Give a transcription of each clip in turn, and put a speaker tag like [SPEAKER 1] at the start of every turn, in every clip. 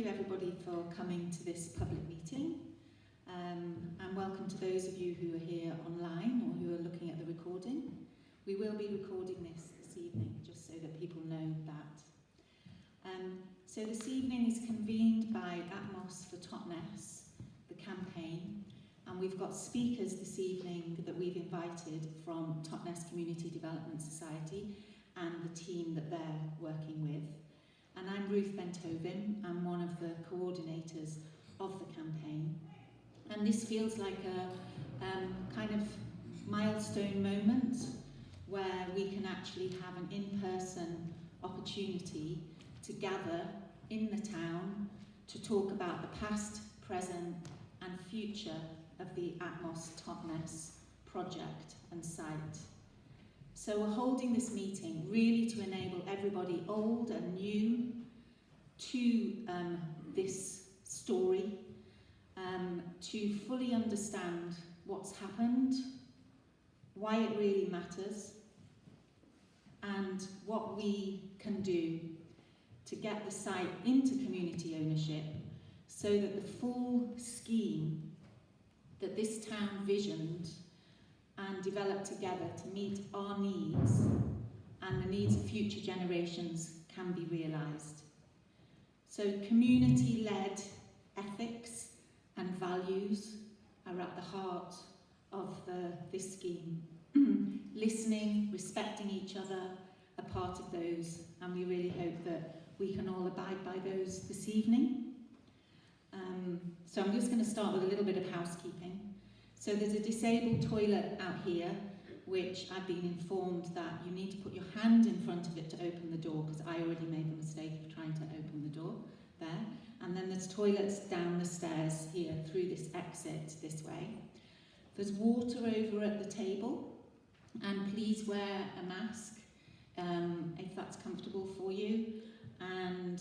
[SPEAKER 1] you everybody for coming to this public meeting, and welcome to those of you who are here online or who are looking at the recording. We will be recording this evening, just so that people know that. So this evening is convened by Atmos for Totnes, the campaign, and we've got speakers this evening that we've invited from Totnes Community Development Society and the team that they're working with. And I'm Ruth Benthoven. I'm one of the coordinators of the campaign. And this feels like a kind of milestone moment where we can actually have an in-person opportunity to gather in the town to talk about the past, present and future of the Atmos Totnes project and site. So we're holding this meeting really to enable everybody old and new to this story, to fully understand what's happened, why it really matters, and what we can do to get the site into community ownership so that the full scheme that this town visioned and developed together to meet our needs and the needs of future generations can be realised. So community-led ethics and values are at the heart of this scheme. Listening, respecting each other are part of those, and we really hope that we can all abide by those this evening. So I'm just going to start with a little bit of housekeeping. So there's a disabled toilet out here, which I've been informed that you need to put your hand in front of it to open the door, because I already made the mistake of trying to open the door there. And then there's toilets down the stairs here through this exit this way. There's water over at the table, and please wear a mask if that's comfortable for you, and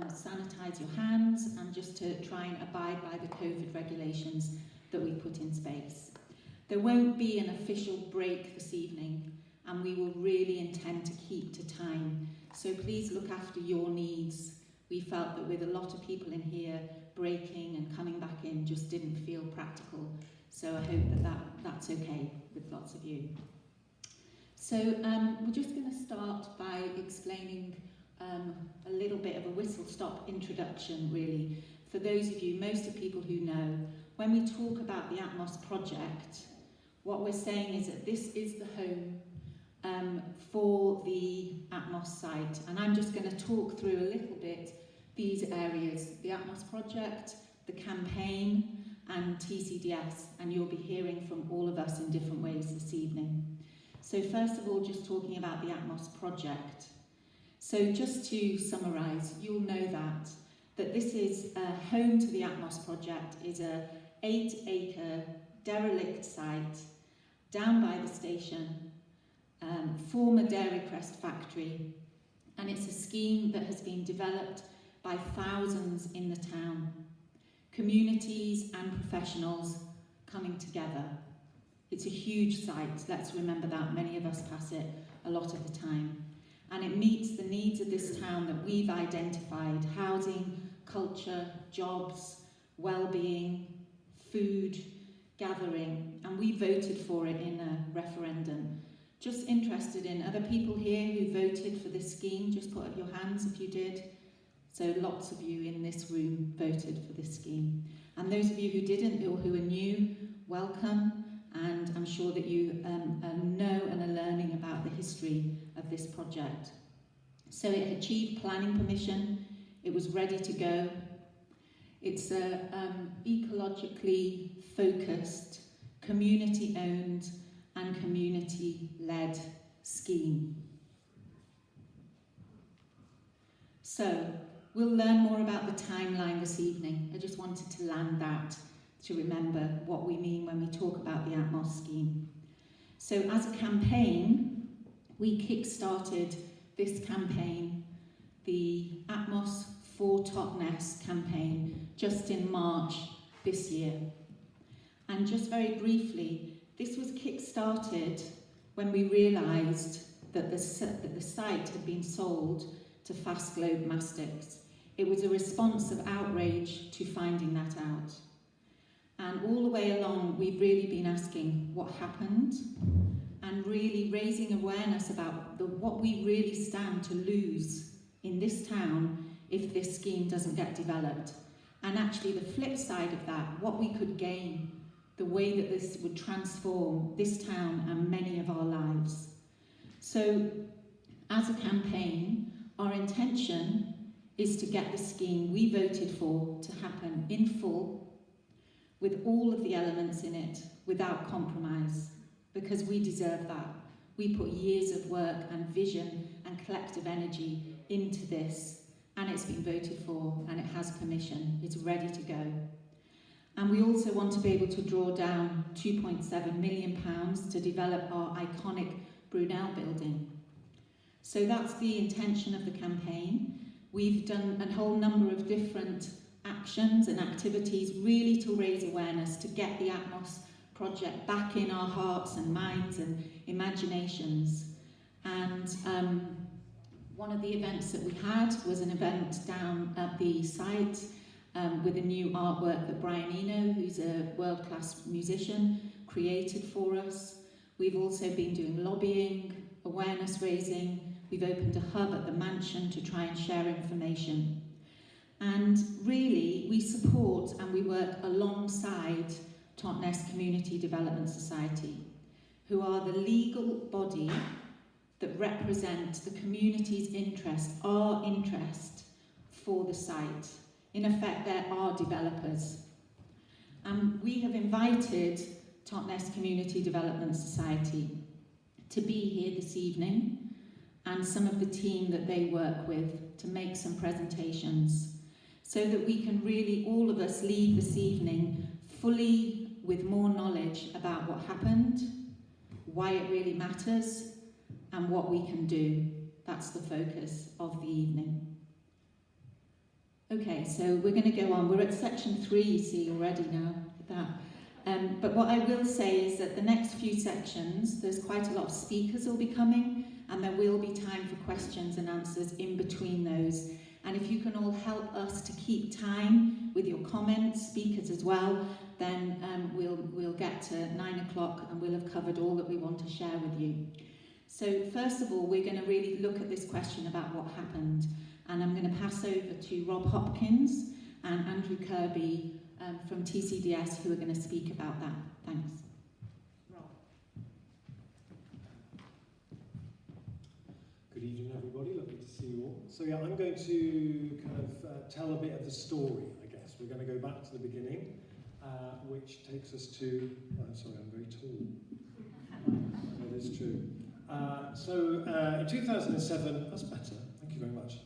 [SPEAKER 1] sanitize your hands, and just to try and abide by the COVID regulations that we put in space. There won't be an official break this evening, and we will really intend to keep to time. So please look after your needs. We felt that with a lot of people in here, breaking and coming back in just didn't feel practical. So I hope that's okay with lots of you. So we're just going to start by explaining a little bit of a whistle-stop introduction, really. For those of you, most of people who know, when we talk about the Atmos project, what we're saying is that this is the home for the Atmos site. And I'm just going to talk through a little bit these areas: the Atmos project, the campaign, and TCDS. And you'll be hearing from all of us in different ways this evening. So first of all, just talking about the Atmos project. So just to summarise, you'll know that this is home to the Atmos project is a 8-acre derelict site down by the station, former Dairy Crest factory, and it's a scheme that has been developed by thousands in the town, communities and professionals coming together. It's a huge site, let's remember that, many of us pass it a lot of the time. And it meets the needs of this town that we've identified: housing, culture, jobs, well-being, food, gathering, and we voted for it in a referendum. Just interested in other people here who voted for this scheme? Just put up your hands if you did. So lots of you in this room voted for this scheme. And those of you who didn't or who are new, welcome. And I'm sure that you know and are learning about the history of this project. So it achieved planning permission. It was ready to go. It's a ecologically focused, community-owned and community-led scheme. So we'll learn more about the timeline this evening. I just wanted to land that to remember what we mean when we talk about the Atmos scheme. So as a campaign, we kick-started this campaign, the Atmos for Totnes campaign, just in March this year. And just very briefly, this was kick-started when we realised that the site had been sold to Fast Globe Mastics. It was a response of outrage to finding that out. And all the way along, we've really been asking what happened and really raising awareness about what we really stand to lose in this town if this scheme doesn't get developed. And actually the flip side of that, what we could gain, the way that this would transform this town and many of our lives. So as a campaign, our intention is to get the scheme we voted for to happen in full, with all of the elements in it, without compromise, because we deserve that. We put years of work and vision and collective energy into this, and it's been voted for, and it has permission. It's ready to go. And we also want to be able to draw down £2.7 million to develop our iconic Brunel building. So that's the intention of the campaign. We've done a whole number of different actions and activities really to raise awareness, to get the Atmos project back in our hearts and minds and imaginations. And one of the events that we had was an event down at the site with a new artwork that Brian Eno, who's a world-class musician, created for us. We've also been doing lobbying, awareness raising. We've opened a hub at the mansion to try and share information. And really, we support and we work alongside Totnes Community Development Society, who are the legal body that represent the community's interest, our interest for the site. In effect, they're our developers. And we have invited Totnes Community Development Society to be here this evening, and some of the team that they work with, to make some presentations, so that we can really, all of us, leave this evening fully with more knowledge about what happened, why it really matters, and what we can do. That's the focus of the evening. Okay, so we're going to go on. We're at section 3, you see, already now. But what I will say is that the next few sections, there's quite a lot of speakers will be coming, and there will be time for questions and answers in between those. And if you can all help us to keep time with your comments, speakers as well, then we'll get to 9 o'clock and we'll have covered all that we want to share with you. So first of all, we're going to really look at this question about what happened. And I'm going to pass over to Rob Hopkins and Andrew Kirby from TCDS, who are going to speak about that. Thanks. Rob.
[SPEAKER 2] Good evening, everybody. Lovely to see you all. So yeah, I'm going to kind of tell a bit of the story, I guess. We're going to go back to the beginning, which takes us to... Oh, sorry, I'm very tall. That is true. So in 2007... That's better. Thank you very much.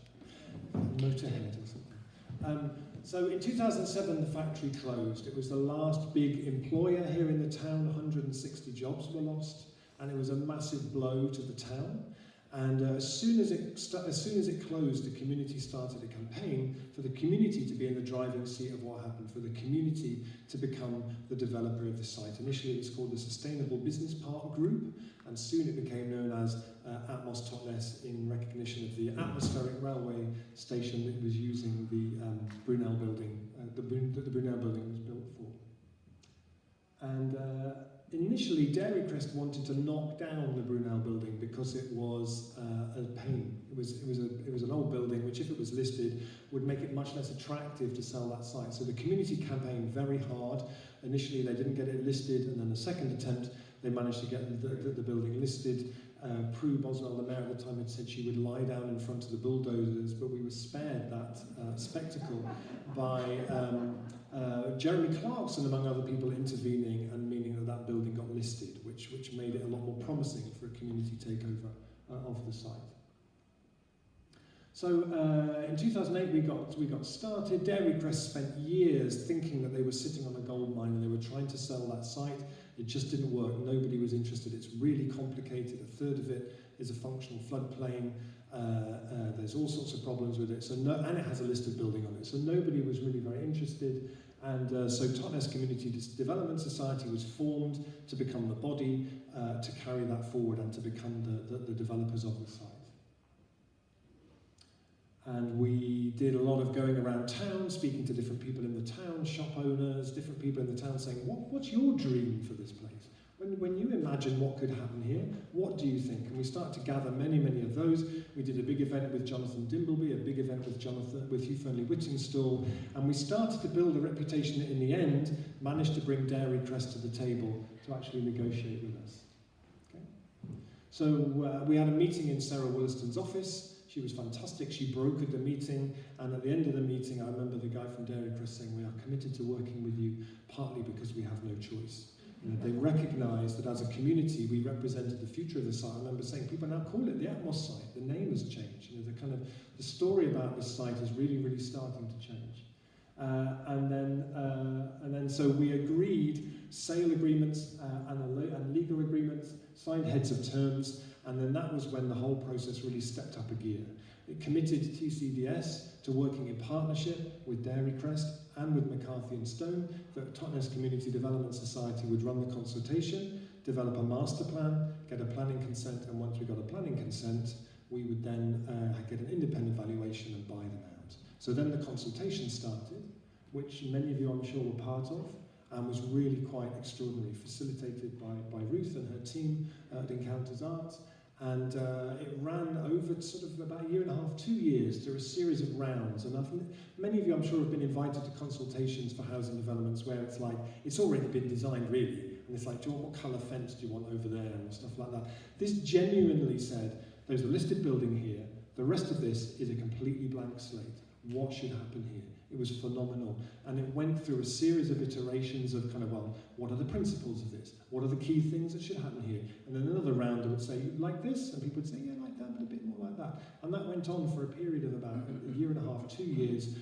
[SPEAKER 2] Motorhead or something. So in 2007, the factory closed. It was the last big employer here in the town. 160 jobs were lost, and it was a massive blow to the town. And as soon as it closed, the community started a campaign for the community to be in the driving seat of what happened, for the community to become the developer of the site. Initially, it was called the Sustainable Business Park Group, and soon it became known as Atmos Totnes, in recognition of the atmospheric railway station that was using the Brunel building, the Brunel building was built for. And initially, Dairy Crest wanted to knock down the Brunel building because it was a pain. It was an old building which, if it was listed, would make it much less attractive to sell that site. So the community campaigned very hard. Initially, they didn't get it listed, and then the second attempt, they managed to get the building listed. Prue Boswell, the mayor at the time, had said she would lie down in front of the bulldozers, but we were spared that spectacle by Jeremy Clarkson, among other people, intervening and meaning that building got listed, which made it a lot more promising for a community takeover of the site. So in 2008 we got started. Dairy Crest spent years thinking that they were sitting on a gold mine and they were trying to sell that site. It just didn't work. Nobody was interested. It's really complicated. A third of it is a functional floodplain. There's all sorts of problems with it. And it has a listed building on it. So nobody was really very interested. And so Totnes Community Development Society was formed to become the body to carry that forward and to become the developers of the site. And we did a lot of going around town, speaking to different people in the town, shop owners, different people in the town, saying, what's your dream for this place? When you imagine what could happen here, what do you think? And we started to gather many, many of those. We did a big event with Jonathan Dimbleby, a big event with Hugh Fernley-Whittingstall, and we started to build a reputation that in the end managed to bring Dairy Crest to the table to actually negotiate with us. Okay? So we had a meeting in Sarah Williston's office. She was fantastic. She brokered the meeting, and at the end of the meeting, I remember the guy from Dairy Crest saying, "We are committed to working with you, partly because we have no choice." They recognised that as a community we represented the future of the site. I remember saying, people now call it the Atmos site. The name has changed. The story about this site is really, really starting to change. And then so we agreed sale agreements and legal agreements, signed heads of terms, and then that was when the whole process really stepped up a gear. It committed TCDS to working in partnership with Dairy Crest and with McCarthy and Stone, that Totnes Community Development Society would run the consultation, develop a master plan, get a planning consent, and once we got a planning consent, we would then get an independent valuation and buy them out. So then the consultation started, which many of you I'm sure were part of, and was really quite extraordinary, facilitated by Ruth and her team at Encounters Arts. And it ran over sort of about a year and a half, 2 years, through a series of rounds. And many of you, I'm sure, have been invited to consultations for housing developments where it's like, it's already been designed, really. And it's like, do you want, what colour fence do you want over there, and stuff like that. This genuinely said, there's a listed building here, the rest of this is a completely blank slate. What should happen here? It was phenomenal. And it went through a series of iterations of kind of, well, what are the principles of this? What are the key things that should happen here? And then another round would say, like this? And people would say, yeah, like that, but a bit more like that. And that went on for a period of about a year and a half, 2 years,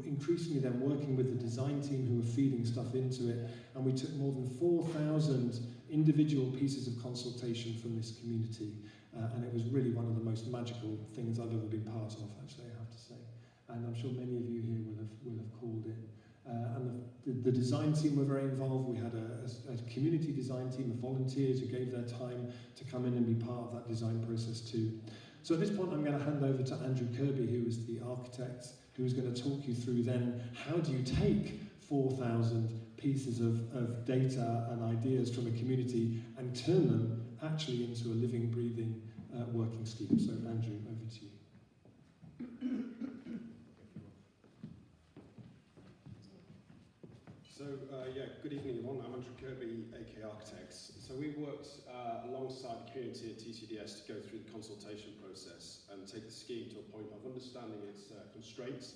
[SPEAKER 2] increasingly then working with the design team who were feeding stuff into it. And we took more than 4,000 individual pieces of consultation from this community. And it was really one of the most magical things I've ever been part of, actually, I have to say. And I'm sure many of you here will have called in. And the design team were very involved. We had a community design team of volunteers who gave their time to come in and be part of that design process too. So at this point I'm going to hand over to Andrew Kirby, who is the architect, who is going to talk you through then how do you take 4,000 pieces of data and ideas from a community and turn them actually into a living, breathing working scheme. So Andrew, over to you.
[SPEAKER 3] So, good evening everyone. I'm Andrew Kirby, AK Architects. So we worked alongside the community at TCDS to go through the consultation process and take the scheme to a point of understanding its constraints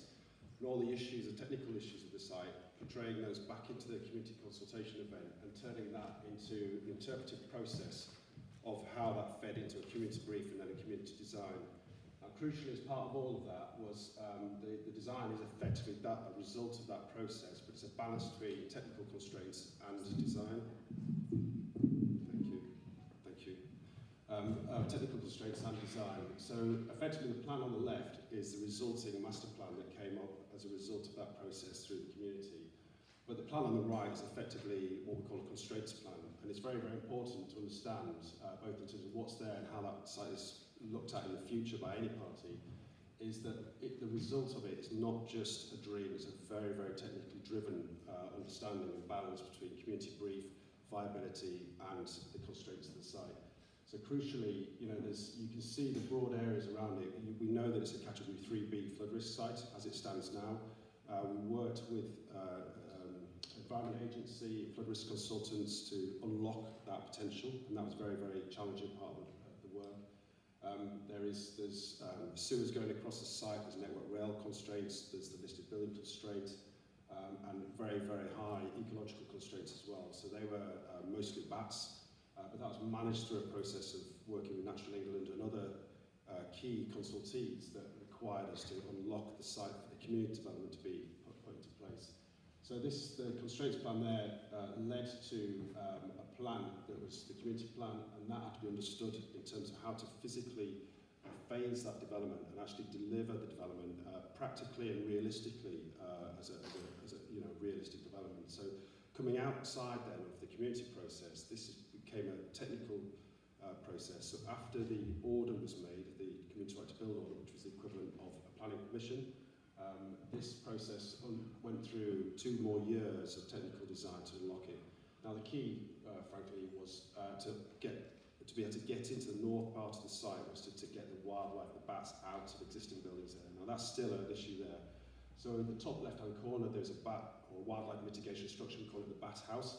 [SPEAKER 3] and all the issues, the technical issues of the site, portraying those back into the community consultation event and turning that into an interpretive process of how that fed into a community brief and then a community design. Crucially, as part of all of that was the design is effectively a result of that process, but it's a balance between technical constraints and design. Thank you. Technical constraints and design. So effectively the plan on the left is the resulting master plan that came up as a result of that process through the community. But the plan on the right is effectively what we call a constraints plan, and it's very, very important to understand both in terms of what's there and how that site is looked at in the future by any party, is that the result of it is not just a dream, it's a very, very technically driven understanding and balance between community brief, viability and the constraints of the site. So crucially, you can see the broad areas around it. We know that it's a category 3B flood risk site as it stands now. We worked with Environment Agency, flood risk consultants to unlock that potential, and that was a very, very challenging part of the work. There's sewers going across the site, there's network rail constraints, there's the listed building constraint, and very, very high ecological constraints as well. So they were mostly bats, but that was managed through a process of working with Natural England and other key consultees that required us to unlock the site for the community development to be put into place. So the constraints plan there led to a plan that was the community plan, and that had to be understood in terms of how to physically phase that development and actually deliver the development practically and realistically as a realistic development. So coming outside then of the community process, became a technical process. So after the order was made, the community right to build order, which was the equivalent of a planning permission. This process went through 2 more years of technical design to unlock it. Now the key, frankly, was to be able to get into the north part of the site, was to get the wildlife, the bats, out of existing buildings there. Now that's still an issue there. So in the top left-hand corner, there's a bat or wildlife mitigation structure, we call it the bat house.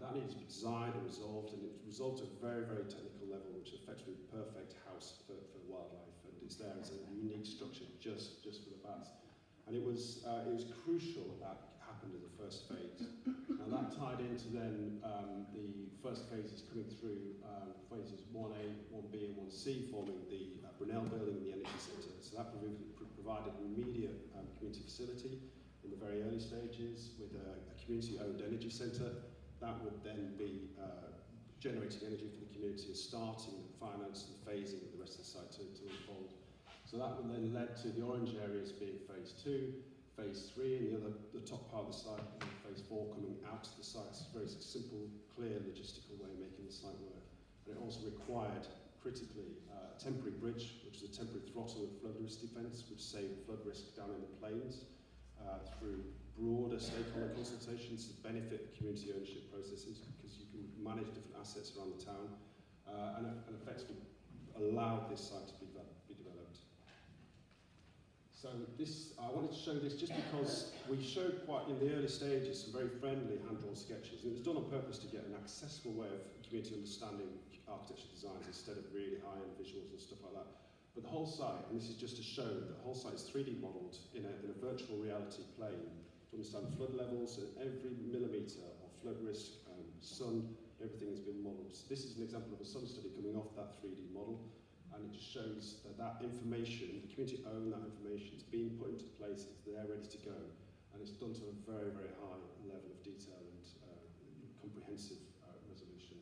[SPEAKER 3] That needed to be designed and resolved, and it was resolved at a very, very technical level, which is effectively the perfect house for wildlife, and it's there as a unique structure just for the bats. And it was crucial that happened in the first phase. Now that tied into then the first phases coming through, phases 1A, 1B and 1C, forming the Brunel building and the energy centre. So that provided an immediate community facility in the very early stages with a community-owned energy centre. That would then be generating energy for the community and starting the finance and phasing of the rest of the site to unfold. So that would then led to the orange areas being phase 2, phase 3, and the top part of the site, and phase 4 coming out to the site. It's a very simple, clear, logistical way of making the site work. And it also required, critically, a temporary bridge, which is a temporary throttle and flood risk defence, which saved flood risk down in the plains through broader stakeholder consultations to benefit the community ownership processes, because you can manage different assets around the town, and effectively allowed this site to be developed. So this, I wanted to show this just because we showed quite in the early stages some very friendly hand-drawn sketches, and it was done on purpose to get an accessible way of community understanding architecture designs instead of really high-end visuals and stuff like that. But the whole site, and this is just to show that the whole site is 3D modelled in a virtual reality plane to understand flood levels, and every millimetre of flood risk, sun, everything has been modelled. So this is an example of a sun study coming off that 3D model. And it just shows that information, the community own that information, it's being put into place, it's there ready to go, and it's done to a very, very high level of detail and comprehensive resolution.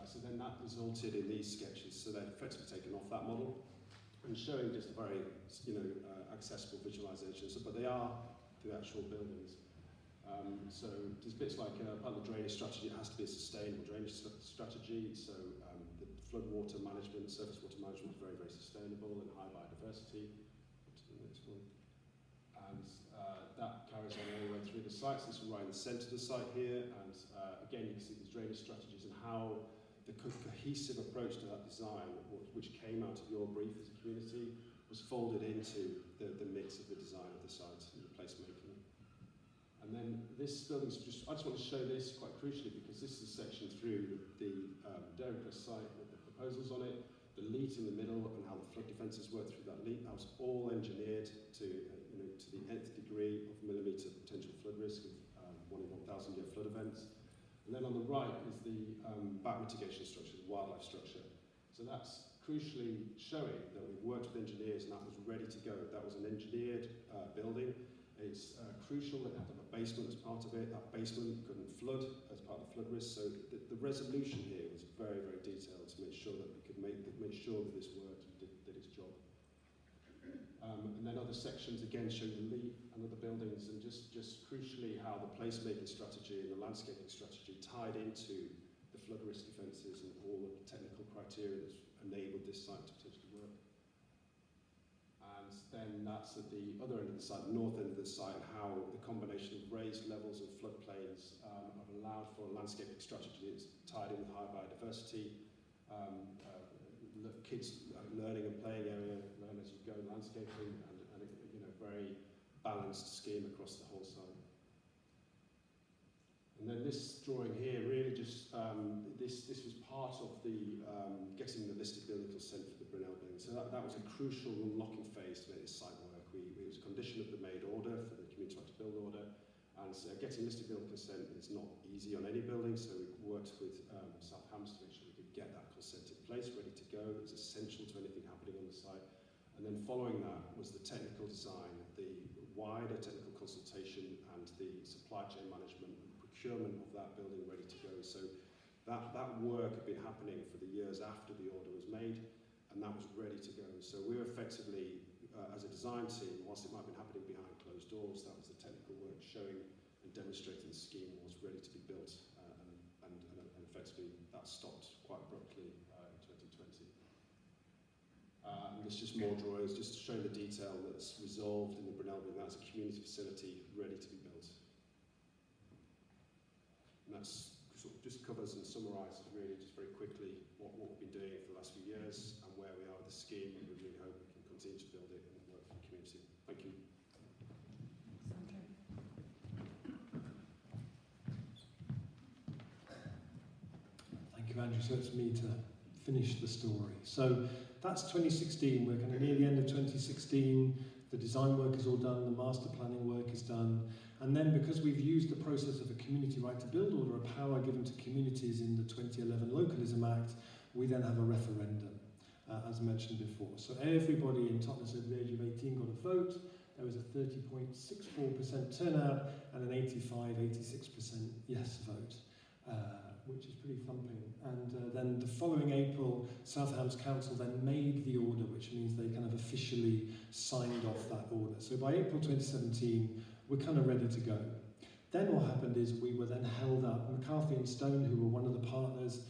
[SPEAKER 3] So then that resulted in these sketches, so they're effectively taken off that model and showing just a very accessible visualization, but they are the actual buildings. So there's bits like part of the drainage strategy, it has to be a sustainable drainage strategy, so flood water management, surface water management is very, very sustainable and high biodiversity. To the next one. And that carries on all the way through the sites. This is right in the centre of the site here, and again you can see these drainage strategies and how the cohesive approach to that design, which came out of your brief as a community, was folded into the mix of the design of the site and the placemaking. And then this building's just, I just want to show this quite crucially because this is a section through the Dairy Crest site with the proposals on it, the leat in the middle and how the flood defences work through that leat. That was all engineered to the nth degree of millimetre potential flood risk of 1 in 1,000 year flood events. And then on the right is the bat mitigation structure, the wildlife structure. So that's crucially showing that we've worked with engineers and that was ready to go. That was an engineered building. It's crucial that it had to have a basement as part of it. That basement couldn't flood as part of the flood risk. So the resolution here was very, very detailed to make sure that we could make sure that this worked and did its job. And then other sections again show the lead and other buildings, and just crucially how the placemaking strategy and the landscaping strategy tied into the flood risk defences and all the technical criteria that's enabled this site to potentially work. And then that's at the other end of the site, the north end of the site, how the combination of raised levels and floodplains have allowed for a landscaping strategy that's tied in with high biodiversity, kids learning and playing area, learn as you go, landscaping, and a very balanced scheme across the whole site. And then this drawing here really just, this was part of the getting the listed building consent for the Brunel building. So that was a crucial unlocking phase to make this site work. It was a condition of the made order for the community right to build order. And so getting listed building consent is not easy on any building, so we worked with Southampton to make sure we could get that consent in place, ready to go. It was essential to anything happening on the site. And then following that was the technical design, the wider technical consultation and the supply chain management and procurement of that building ready to go. So that work had been happening for the years after the order was made, and that was ready to go. So we were effectively, as a design team, whilst it might have been happening behind closed doors, that was the technical work showing and demonstrating the scheme was ready to be built, and effectively that stopped quite abruptly in 2020. And there's just more drawings, just to show the detail that's resolved in the Brunel building. That's a community facility ready to be built. And that's sort of just covers and summarises really just very quickly what we've been doing for the last few years and where we are with the scheme, and we really hope we can continue to build it and work for the community. Thank you.
[SPEAKER 2] Thank you, Andrew. So it's me to finish the story. So that's 2016. We're kind of near the end of 2016. The design work is all done, the master planning work is done. And then because we've used the process of a community right to build order, a power given to communities in the 2011 Localism Act, we then have a referendum, as mentioned before. So everybody in Totnes over the age of 18 got a vote. There was a 30.64% turnout and an 86% yes vote, which is pretty thumping. And then the following April, Southampton Council then made the order, which means they kind of officially signed off that order. So by April 2017, we're kind of ready to go. Then what happened is we were then held up. McCarthy and Stone, who were one of the partners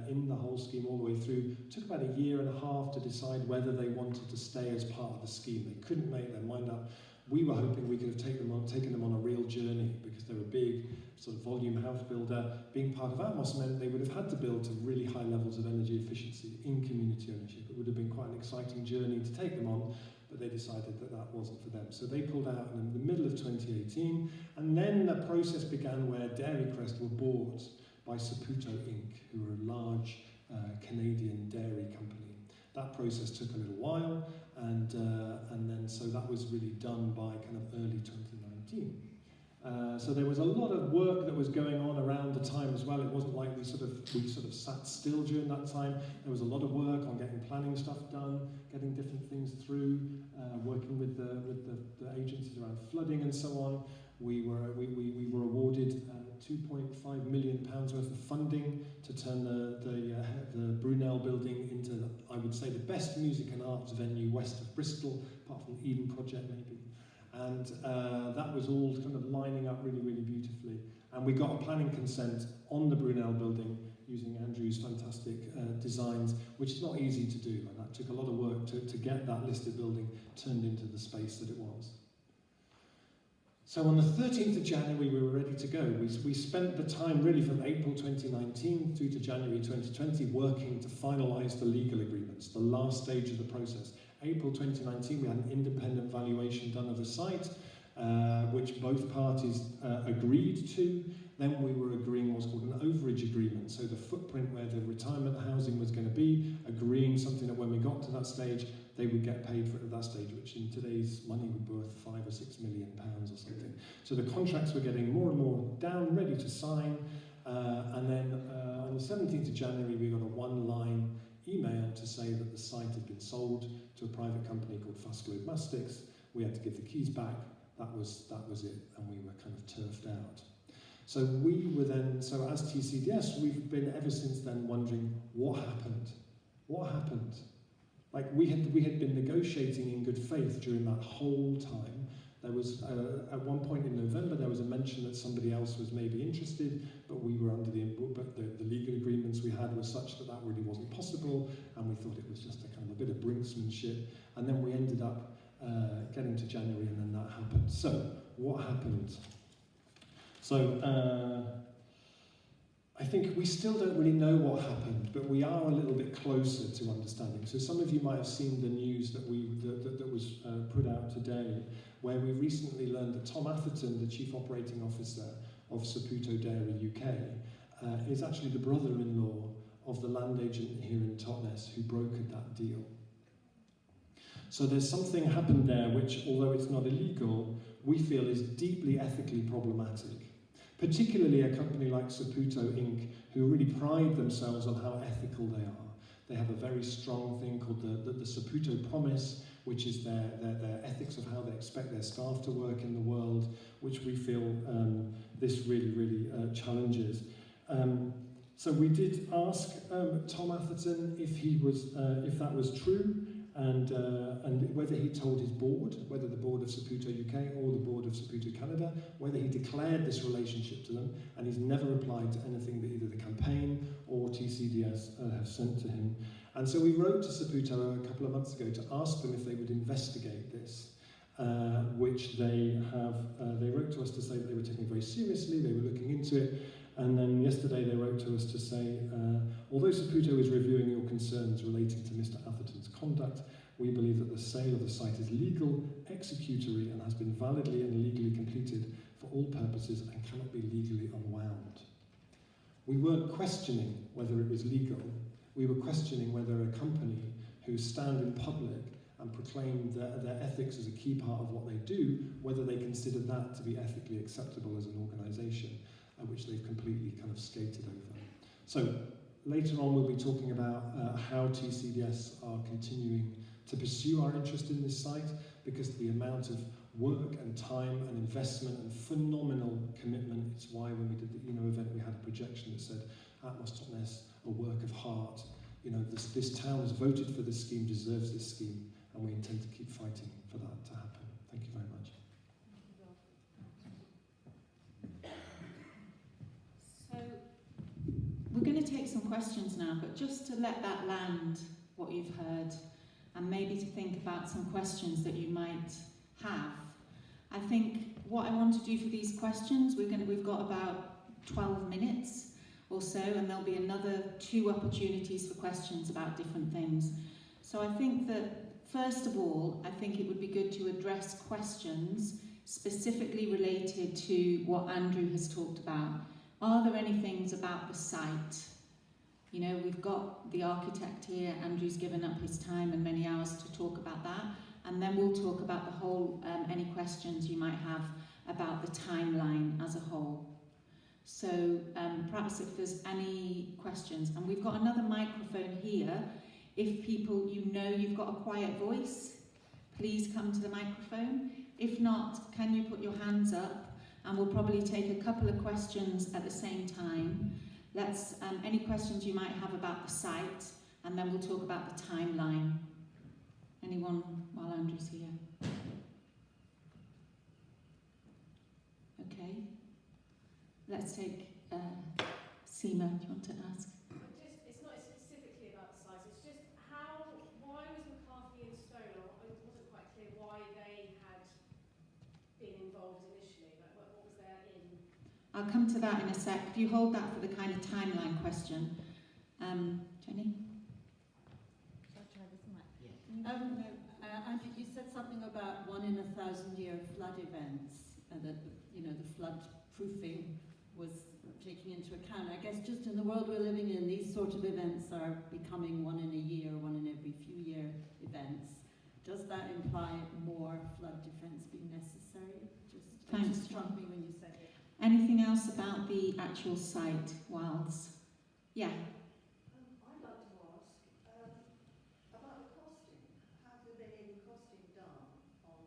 [SPEAKER 2] in the whole scheme all the way through, took about a year and a half to decide whether they wanted to stay as part of the scheme. They couldn't make their mind up. We were hoping we could have taken them on a real journey, because they're a big sort of volume house builder. Being part of Atmos meant they would have had to build to really high levels of energy efficiency in community ownership. It would have been quite an exciting journey to take them on, but they decided that that wasn't for them. So they pulled out in the middle of 2018, and then the process began where Dairy Crest were bought by Saputo Inc., who are a large Canadian dairy company. That process took a little while, and then so that was really done by kind of early 2019. So there was a lot of work that was going on around the time as well. It wasn't like we sort of sat still during that time. There was a lot of work on getting planning stuff done, getting different things through, working with the agencies around flooding and so on. We were awarded £2.5 million worth of funding to turn the Brunel building into, I would say, the best music and arts venue west of Bristol, apart from the Eden Project maybe. And that was all kind of lining up really, really beautifully. And we got a planning consent on the Brunel building using Andrew's fantastic designs, which is not easy to do. And that took a lot of work to get that listed building turned into the space that it was. So on the 13th of January, we were ready to go. We spent the time really from April 2019 through to January 2020 working to finalise the legal agreements, the last stage of the process. April 2019, we had an independent valuation done of the site, which both parties agreed to. Then we were agreeing what's called an overage agreement, so the footprint where the retirement housing was going to be, agreeing something that when we got to that stage, they would get paid for it at that stage, which in today's money would be worth £5 or £6 million or something. So the contracts were getting more and more down, ready to sign, and then on the 17th of January, we got a one-line email to say that the site had been sold to a private company called Fast Globe Mastics. We had to give the keys back. That was it, and we were kind of turfed out. So we were then, so as TCDS, we've been ever since then wondering, what happened? What happened? Like we had been negotiating in good faith during that whole time. There was, at one point in November, there was a mention that somebody else was maybe interested, but we were under the legal agreements we had were such that that really wasn't possible, and we thought it was just a kind of a bit of brinksmanship. And then we ended up getting to January, and then that happened. So, what happened? So, I think we still don't really know what happened, but we are a little bit closer to understanding. So some of you might have seen the news that was put out today, where we recently learned that Tom Atherton, the Chief Operating Officer of Saputo Dairy UK, is actually the brother-in-law of the land agent here in Totnes who brokered that deal. So there's something happened there which, although it's not illegal, we feel is deeply ethically problematic. Particularly a company like Saputo Inc., who really pride themselves on how ethical they are. They have a very strong thing called the Saputo Promise, which is their ethics of how they expect their staff to work in the world, which we feel this really challenges. So we did ask Tom Atherton if that was true, and whether he told his board, whether the board of Saputo UK or the board of Saputo Canada, whether he declared this relationship to them, and he's never replied to anything that either the campaign or TCDS have sent to him. And so we wrote to Saputo a couple of months ago to ask them if they would investigate this, which they have. They wrote to us to say that they were taking it very seriously, they were looking into it, and then yesterday they wrote to us to say, although Saputo is reviewing your concerns relating to Mr. Atherton's conduct, we believe that the sale of the site is legal, executory, and has been validly and legally completed for all purposes and cannot be legally unwound. We weren't questioning whether it was legal, we were questioning whether a company who stand in public and proclaim their ethics as a key part of what they do, whether they consider that to be ethically acceptable as an organisation, which they've completely kind of skated over. So later on we'll be talking about how TCDS are continuing to pursue our interest in this site, because the amount of work and time and investment and phenomenal commitment, it's why when we did the event we had a projection that said Atmos Totnes, a work of heart. This town has voted for this scheme, deserves this scheme, and we intend to keep fighting for that to happen. Thank you very much.
[SPEAKER 1] So we're going to take some questions now, but just to let that land, what you've heard, and maybe to think about some questions that you might have. I think what I want to do for these questions, we've got about 12 minutes or so, and there'll be another 2 opportunities for questions about different things. So I think that, first of all, I think it would be good to address questions specifically related to what Andrew has talked about. Are there any things about the site? We've got the architect here. Andrew's given up his time and many hours to talk about that. And then we'll talk about the whole, any questions you might have about the timeline as a whole. So perhaps if there's any questions, and we've got another microphone here. If people, you've got a quiet voice, please come to the microphone. If not, can you put your hands up, and we'll probably take a couple of questions at the same time. Let's, any questions you might have about the site, and then we'll talk about the timeline. Anyone while Andrew's here? Okay. Let's take Seema, do you want to ask?
[SPEAKER 4] It's not specifically about the size, it's just why was McCarthy and Stone, it wasn't quite clear why they had been involved initially, like what was their in?
[SPEAKER 1] I'll come to that in a sec. If you hold that for the kind of timeline question. Jenny?
[SPEAKER 5] Shall I try this mic? Yeah. Andrew, you said something about 1 in 1,000-year flood events, and that the flood proofing was taking into account. I guess just in the world we're living in, these sort of events are becoming 1 in a year, 1 in every few year events. Does that imply more flood defence being necessary? It just struck me when you said it.
[SPEAKER 1] Anything else about the actual site, Wiles? Yeah.
[SPEAKER 6] I'd like to ask about the costing. Have there been any costing done on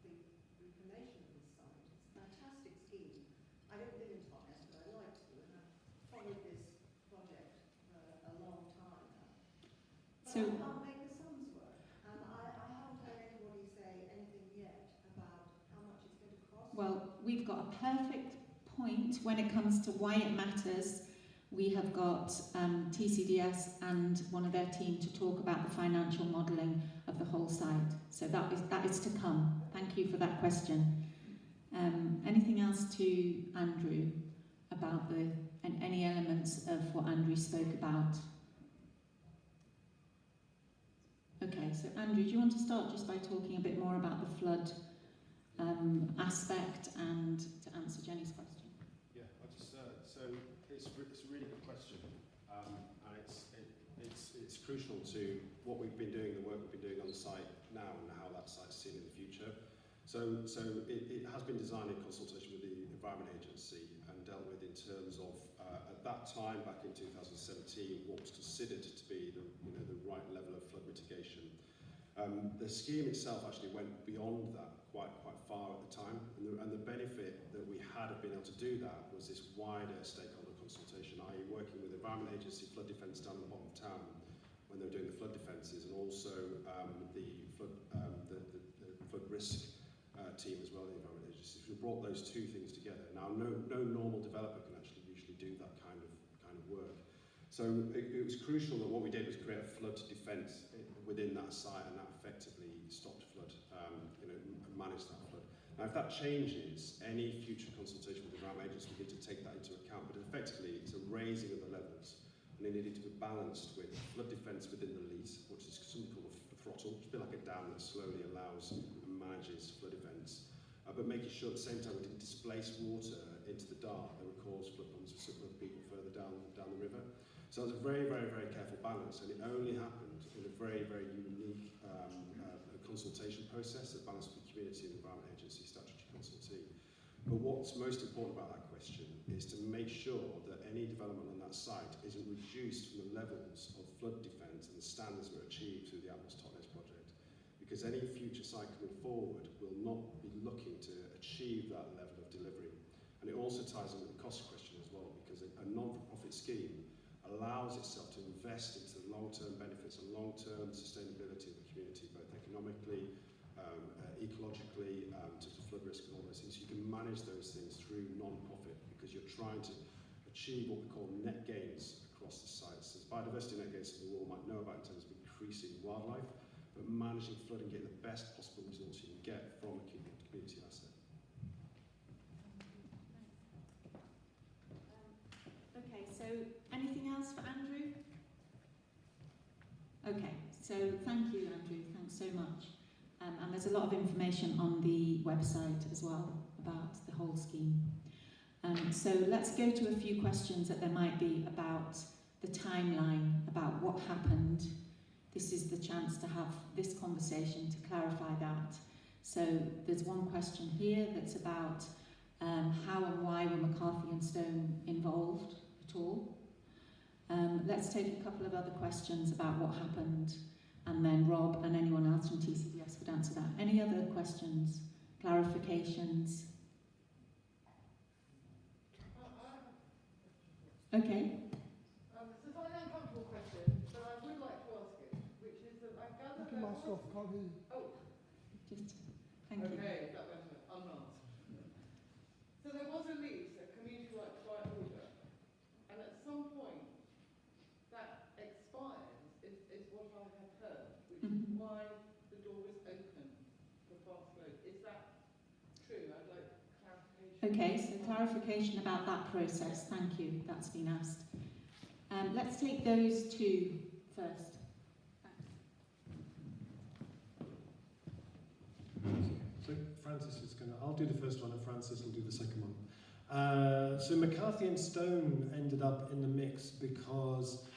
[SPEAKER 6] the reclamation of this site? It's a fantastic scheme. I don't live in Totnes, but I'd like to, and I've followed this project for a long time now. But
[SPEAKER 1] So,
[SPEAKER 6] I can't make the sums work, and I haven't heard anybody say anything yet about how much it's going to cost.
[SPEAKER 1] well, we've got a perfect point when it comes to why it matters. We have got TCDS and one of their team to talk about the financial modelling of the whole site. So that is to come. Thank you for that question. Anything else to Andrew about any elements of what Andrew spoke about? Okay, so Andrew, do you want to start just by talking a bit more about the flood aspect and to answer Jenny's question?
[SPEAKER 3] Yeah, so it's a really good question, and it's crucial to what we've been doing, the work we've been doing on the site now, and how that site's seen in the future. So it has been designed in consultation with the Environment Agency and dealt with in terms of at that time, back in 2017, what was considered to be the right level of flood mitigation. The scheme itself actually went beyond that quite far at the time, and the benefit that we had of being able to do that was this wider stakeholder consultation, i.e. working with the Environment Agency, flood defence down at the bottom of town when they were doing the flood defences, and also the flood risk team as well, the Environment Agency. So we brought those two things together. Now, no normal developer can actually usually do that kind of work. So So it was crucial that what we did was create a flood defence within that site, and that effectively stopped flood, managed that flood. Now, if that changes, any future consultation with the environment agency, we need to take that into account. But effectively, it's a raising of the levels, and they needed to be balanced with flood defence within the lease, which is something called a throttle. It's a bit like a dam that slowly allows and manages flood events, but making sure at the same time we didn't displace water into the dark that would cause flood problems for people further down the river. So it was a very, very, very careful balance, and it only happened in a very, very unique consultation process that balanced the community and the Environment Agency statutory consultee. But what's most important about that question is to make sure that any development on that site isn't reduced from the levels of flood defence and the standards that are achieved through the Atmos Totnes project. Because any future site coming forward will not be looking to achieve that level of delivery. And it also ties in with the cost question as well, because a non-for-profit scheme allows itself to invest into the long-term benefits and long-term sustainability of the community, both economically, ecologically, to flood risk and all those things. You can manage those things through non-profit because you're trying to achieve what we call net gains across the sites. There's biodiversity net gains that we all might know about in terms of increasing wildlife, but managing flood and getting the best possible results you can get from a community asset.
[SPEAKER 1] Okay, so anything else for Andrew? Okay, so thank you, Andrew. Thanks so much. And there's a lot of information on the website as well about the whole scheme. So let's go to a few questions that there might be about the timeline, about what happened. This is the chance to have this conversation to clarify that. So there's one question here that's about how and why were McCarthy and Stone involved at all. Let's take a couple of other questions about what happened, and then Rob and anyone else from TCDS could answer that. Any other questions, clarifications? Okay.
[SPEAKER 7] It's a slightly uncomfortable question, but I would like to ask it, which is that I gather that...
[SPEAKER 1] Just, thank you.
[SPEAKER 7] Okay, that better. Unmasked. So there was a lease, a community right to buy order, and at some point that expires, is what I have heard, which is why the door was open for fast flow. Is that true? I'd like clarification.
[SPEAKER 1] Okay, so clarification about that process. Thank you. That's been asked. Let's take those two first.
[SPEAKER 2] So Francis is going to, I'll do the first one and Francis will do the second one. So McCarthy and Stone ended up in the mix because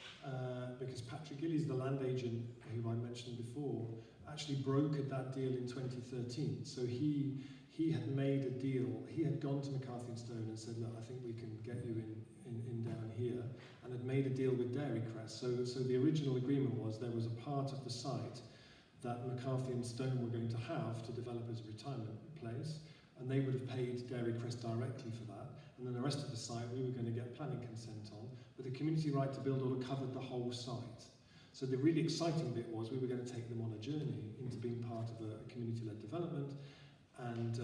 [SPEAKER 2] Patrick Gillies, the land agent who I mentioned before, actually brokered that deal in 2013. So he had made a deal, he had gone to McCarthy and Stone and said, look, I think we can get you in down here, and had made a deal with Dairy Crest. So the original agreement was there was a part of the site that McCarthy and Stone were going to have to develop as a retirement place, and they would have paid Dairy Crest directly for that, and then the rest of the site we were going to get planning consent on, but the community right to build order covered the whole site. So the really exciting bit was we were going to take them on a journey into being part of a community-led development, and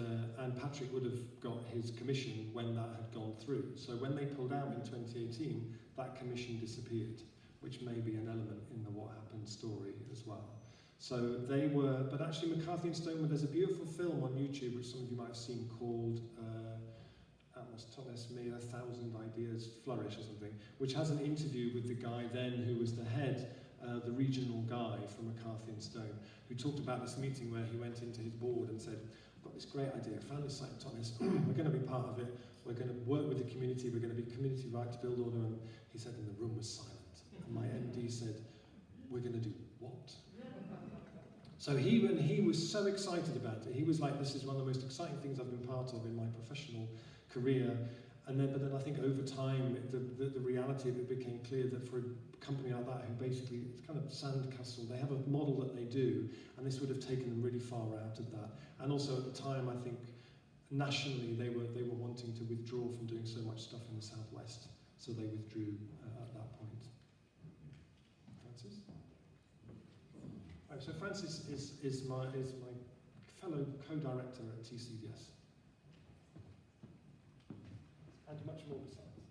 [SPEAKER 2] Patrick would have got his commission when that had gone through. So when they pulled out in 2018, that commission disappeared, which may be an element in the what happened story as well. So they were, but actually McCarthy and Stone, there's a beautiful film on YouTube which some of you might have seen called Atmos, Totnes, 1,000 Ideas Flourish or something, which has an interview with the guy then who was the head, the regional guy from McCarthy and Stone, who talked about this meeting where he went into his board and said, I've got this great idea, I found this site in Totnes, we're going to be part of it, we're going to work with the community, we're going to be community right to build order, and he said, and the room was silent. And my MD said, we're going to do what? So he was so excited about it. He was like, this is one of the most exciting things I've been part of in my professional career. But then I think over time, the reality of it became clear that for a company like that, who basically, it's kind of sandcastle, they have a model that they do, and this would have taken them really far out of that. And also at the time, I think, nationally, they were wanting to withdraw from doing so much stuff in the southwest, so they withdrew at that point. Francis? So Francis is my fellow co-director at TCDS. And much more besides.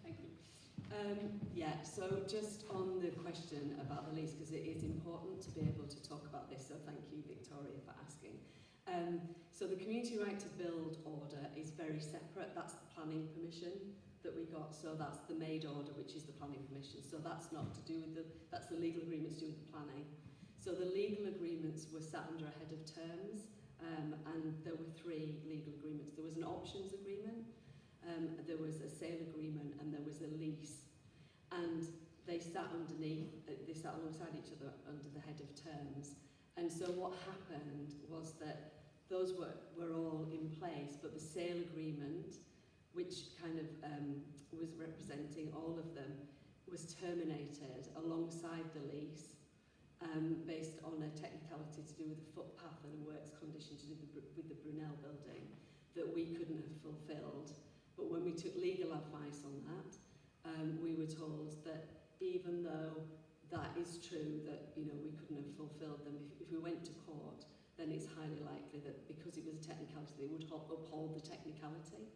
[SPEAKER 4] Thank you.
[SPEAKER 8] Yeah, so just on the question about the lease, because it is important to be able to talk about this, so thank you, Victoria, for asking. So the community right to build order is very separate. That's the planning permission that we got, so that's the made order, which is the planning permission. So that's not to do with that's the legal agreements to do with the planning. So the legal agreements were sat under a head of terms, and there were 3 legal agreements. There was an options agreement, there was a sale agreement, and there was a lease. And they sat alongside each other under the head of terms. And so what happened was that those were all in place, but the sale agreement, which kind of was representing all of them, was terminated alongside the lease, based on a technicality to do with the footpath and a works condition to do with the Brunel building that we couldn't have fulfilled. But when we took legal advice on that, we were told that even though that is true, that we couldn't have fulfilled them, if we went to court, then it's highly likely that because it was a technicality, they would uphold the technicality.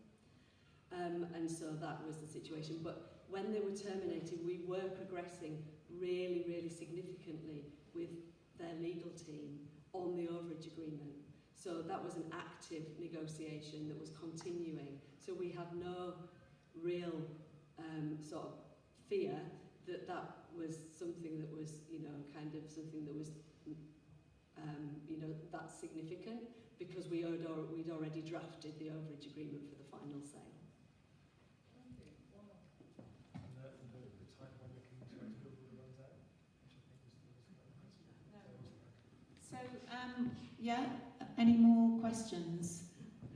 [SPEAKER 8] And so that was the situation. But when they were terminated, we were progressing really, really significantly with their legal team on the overage agreement. So that was an active negotiation that was continuing. So we had no real sort of fear that that was something that was, kind of something that was, that significant, because we'd already drafted the overage agreement for the final sale.
[SPEAKER 2] And the time when the community right to build order runs out, which I think was the question.
[SPEAKER 1] yeah, any more questions?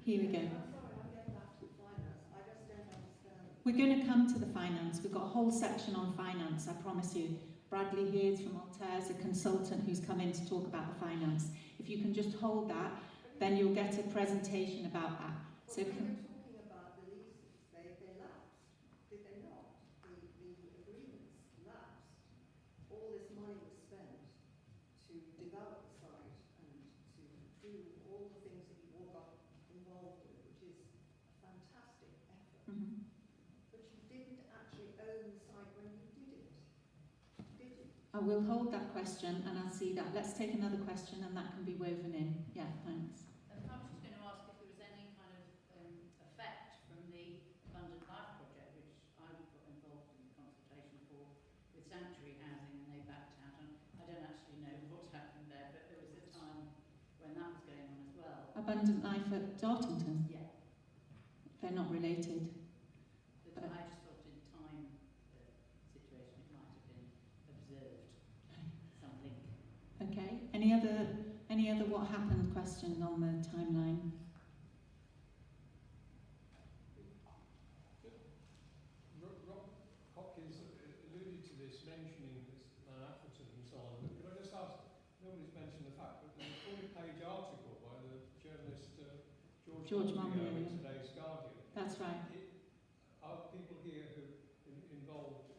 [SPEAKER 1] Here we go.
[SPEAKER 6] I'm sorry, I'm getting back to the finance. I just don't understand.
[SPEAKER 1] We're going to come to the finance. We've got a whole section on finance, I promise you. Bradley here from Altair is a consultant who's come in to talk about the finance. If you can just hold that, then you'll get a presentation about that. So
[SPEAKER 6] Well, when you're talking about the leases, they lapsed, did they not? The agreements lapsed. All this money was spent to develop the site and to do all the things that you all got involved with, which is a fantastic effort. But you didn't actually own the site when you did it, did you?
[SPEAKER 1] I will hold that question and I'll see that. Let's take another question and that can be woven in. Yeah, thanks.
[SPEAKER 9] I was just going to ask if there was any kind of effect from the Abundant Life project, which I got involved in the consultation for with sanctuary housing, and they backed out. And I don't actually know what happened there, but there was a time when that was going on as well.
[SPEAKER 1] Abundant Life at Dartington?
[SPEAKER 9] Yeah.
[SPEAKER 1] They're not related.
[SPEAKER 9] But I just thought in time, the situation, it might have been observed, some link.
[SPEAKER 1] Okay. Any other what happened question on the timeline?
[SPEAKER 2] Rob Hopkins alluded to this, mentioning Atherton and so on. But could I just ask, nobody's mentioned the fact that there's a 40-page article by the journalist George Monbiot in today's Guardian.
[SPEAKER 1] That's right.
[SPEAKER 2] Are people here who involved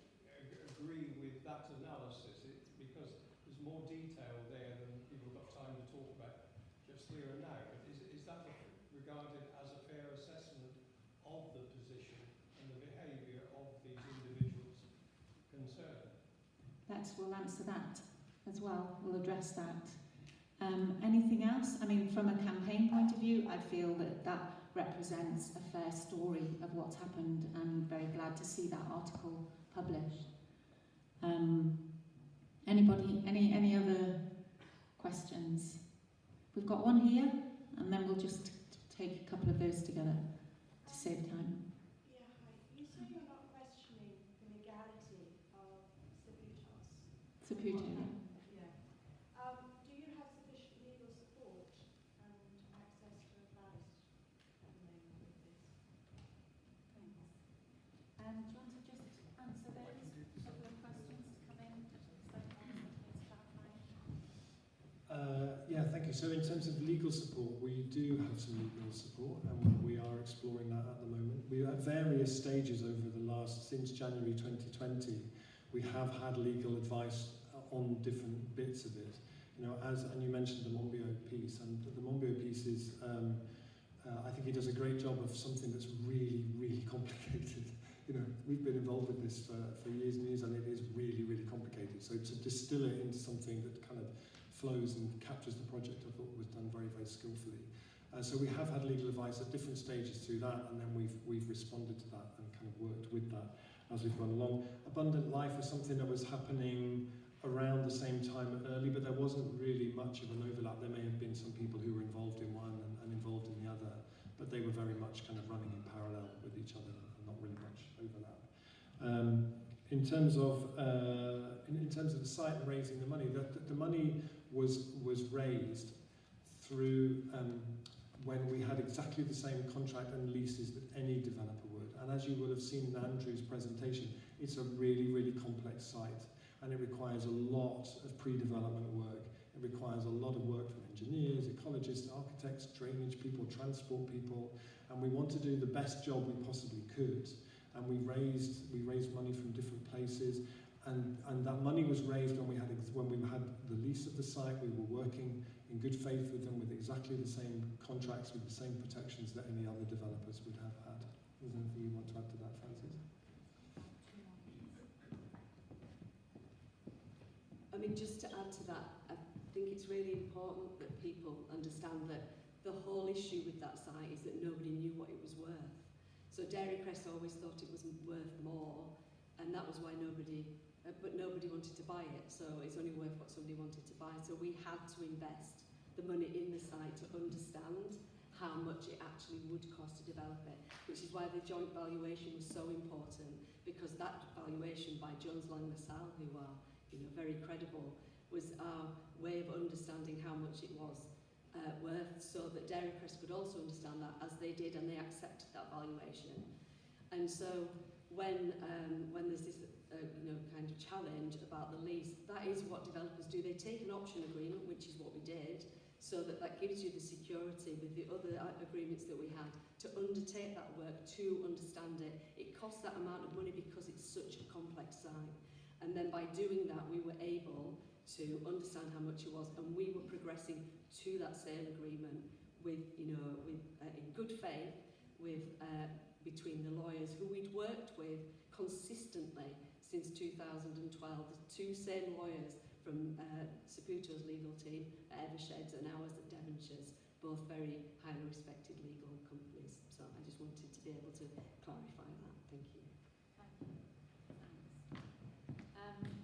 [SPEAKER 2] agree with that analysis? Because there's more detail there than people have got time to talk about just here and now. But is that regarded as a fair assessment of the position and the behaviour of these individuals concerned?
[SPEAKER 1] We'll answer that as well. We'll address that. Anything else? I mean, from a campaign point of view, I feel that represents a fair story of what's happened, and I'm very glad to see that article published. Anybody, any other questions? We've got one here, and then we'll just take a couple of those together to save time.
[SPEAKER 4] Yeah, hi. You say you're not questioning the legality of
[SPEAKER 1] Saputo.
[SPEAKER 4] Yeah. Do you have sufficient legal support and access to a barrister at the moment with this?
[SPEAKER 1] Thanks. Do you want to just answer those couple of questions to come in?
[SPEAKER 2] Yeah, thank you. So in terms of legal support, we do have some legal support, and we are exploring that at the moment. We are at various stages since January 2020, we have had legal advice on different bits of it. And you mentioned the Monbiot piece, and the Monbiot piece is, I think he does a great job of something that's really, really complicated. we've been involved with this for years and years, and it is really, really complicated. So to distill it into something that kind of flows and captures the project, I thought was done very, very skillfully. So we have had legal advice at different stages through that, and then we've responded to that and kind of worked with that as we've gone along. Abundant Life was something that was happening around the same time early, but there wasn't really much of an overlap. There may have been some people who were involved in one and involved in the other, but they were very much kind of running in parallel with each other and not really much overlap. In terms of the site and raising the money, the money was raised through when we had exactly the same contract and leases that any developer would. And as you will have seen in Andrew's presentation, it's a really, really complex site, and it requires a lot of pre-development work. It requires a lot of work from engineers, ecologists, architects, drainage people, transport people, and we want to do the best job we possibly could. And we raised money from different places, and that money was raised when we had the lease of the site. We were working in good faith with them with exactly the same contracts, with the same protections that any other developers would have had. Is there anything you want to add to that, Francis?
[SPEAKER 8] I mean, just to add to that, I think it's really important that people understand that the whole issue with that site is that nobody knew what it was worth. So Dairy Crest always thought it was worth more, and that was why nobody wanted to buy it. So it's only worth what somebody wanted to buy. So we had to invest the money in the site to understand how much it actually would cost to develop it, which is why the joint valuation was so important, because that valuation by Jones Lang LaSalle, who are very credible, was our way of understanding how much it was worth, so that Dairy Crest could also understand that, as they did, and they accepted that valuation. And so when there's this kind of challenge about the lease, that is what developers do. They take an option agreement, which is what we did, so that gives you the security with the other agreements that we had to undertake that work, to understand it. It costs that amount of money because it's such a complex site. And then by doing that, we were able to understand how much it was, and we were progressing to that sale agreement with, in good faith, with between the lawyers who we'd worked with consistently since 2012, the two same lawyers from Saputo's legal team at Eversheds and ours at Devonshire's, both very highly respected legal companies. So I just wanted to be able to clarify that. Thank you.
[SPEAKER 1] Thank you. Thanks.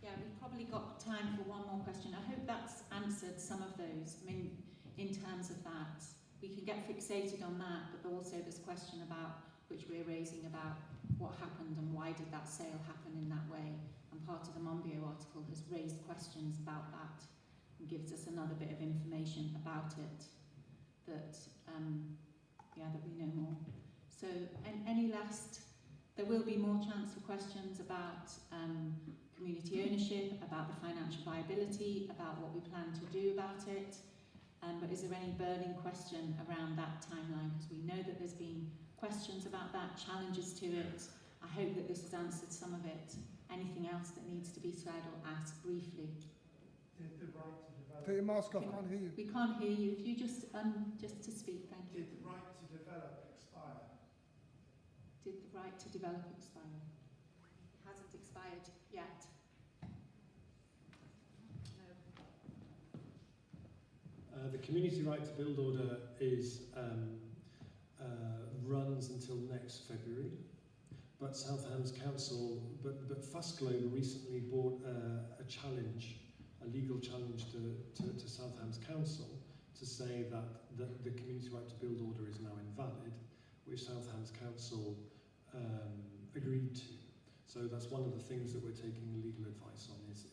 [SPEAKER 1] Yeah, we've probably got time for one more question. I hope that's answered some of those. I mean, in terms of that, we can get fixated on that, but also this question about, which we're raising, about what happened and why did that sale happen in that way. And part of the Monbiot article has raised questions about that and gives us another bit of information about it that, that we know more. So, any last, there will be more chance for questions about community ownership, about the financial viability, about what we plan to do about it. But is there any burning question around that timeline? Because we know that there's been questions about that, challenges to it. I hope that this has answered some of it. Anything else that needs to be said or asked briefly?
[SPEAKER 10] Did the right to develop...
[SPEAKER 11] Take your mask off, I can't hear you.
[SPEAKER 1] We can't hear you. If you just to speak, thank you.
[SPEAKER 10] Did the right to develop expire?
[SPEAKER 1] Did the right to develop expire? It hasn't expired yet. No.
[SPEAKER 2] The community right to build order runs until next February. But Southam's Council, but Fusclover recently brought a challenge, a legal challenge to Southam's Council to say that the community right to build order is now invalid, which Southam's Council agreed to. So that's one of the things that we're taking legal advice on is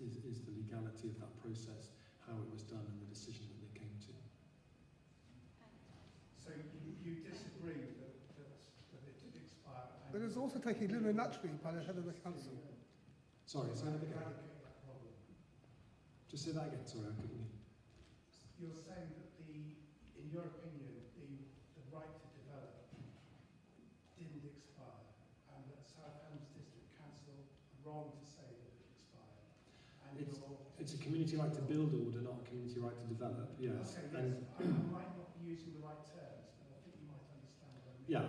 [SPEAKER 2] the legality of that process, how it was done and the decision that they came to.
[SPEAKER 10] So you disagree that it did expire?
[SPEAKER 11] But it's also taken unilaterally by the head of the council.
[SPEAKER 2] Sorry, say that again.
[SPEAKER 10] Eradicate that problem.
[SPEAKER 2] Just say that again, sorry, I couldn't hear.
[SPEAKER 10] You're saying that in your opinion, the right to develop didn't expire, and that Southam's District Council are wrong to say that it expired. And
[SPEAKER 2] It's a community right to build order, not a community right to develop, yes.
[SPEAKER 10] Okay,
[SPEAKER 2] And
[SPEAKER 10] yes, I might not be using the right terms, but I think you might understand what I mean.
[SPEAKER 2] Yeah.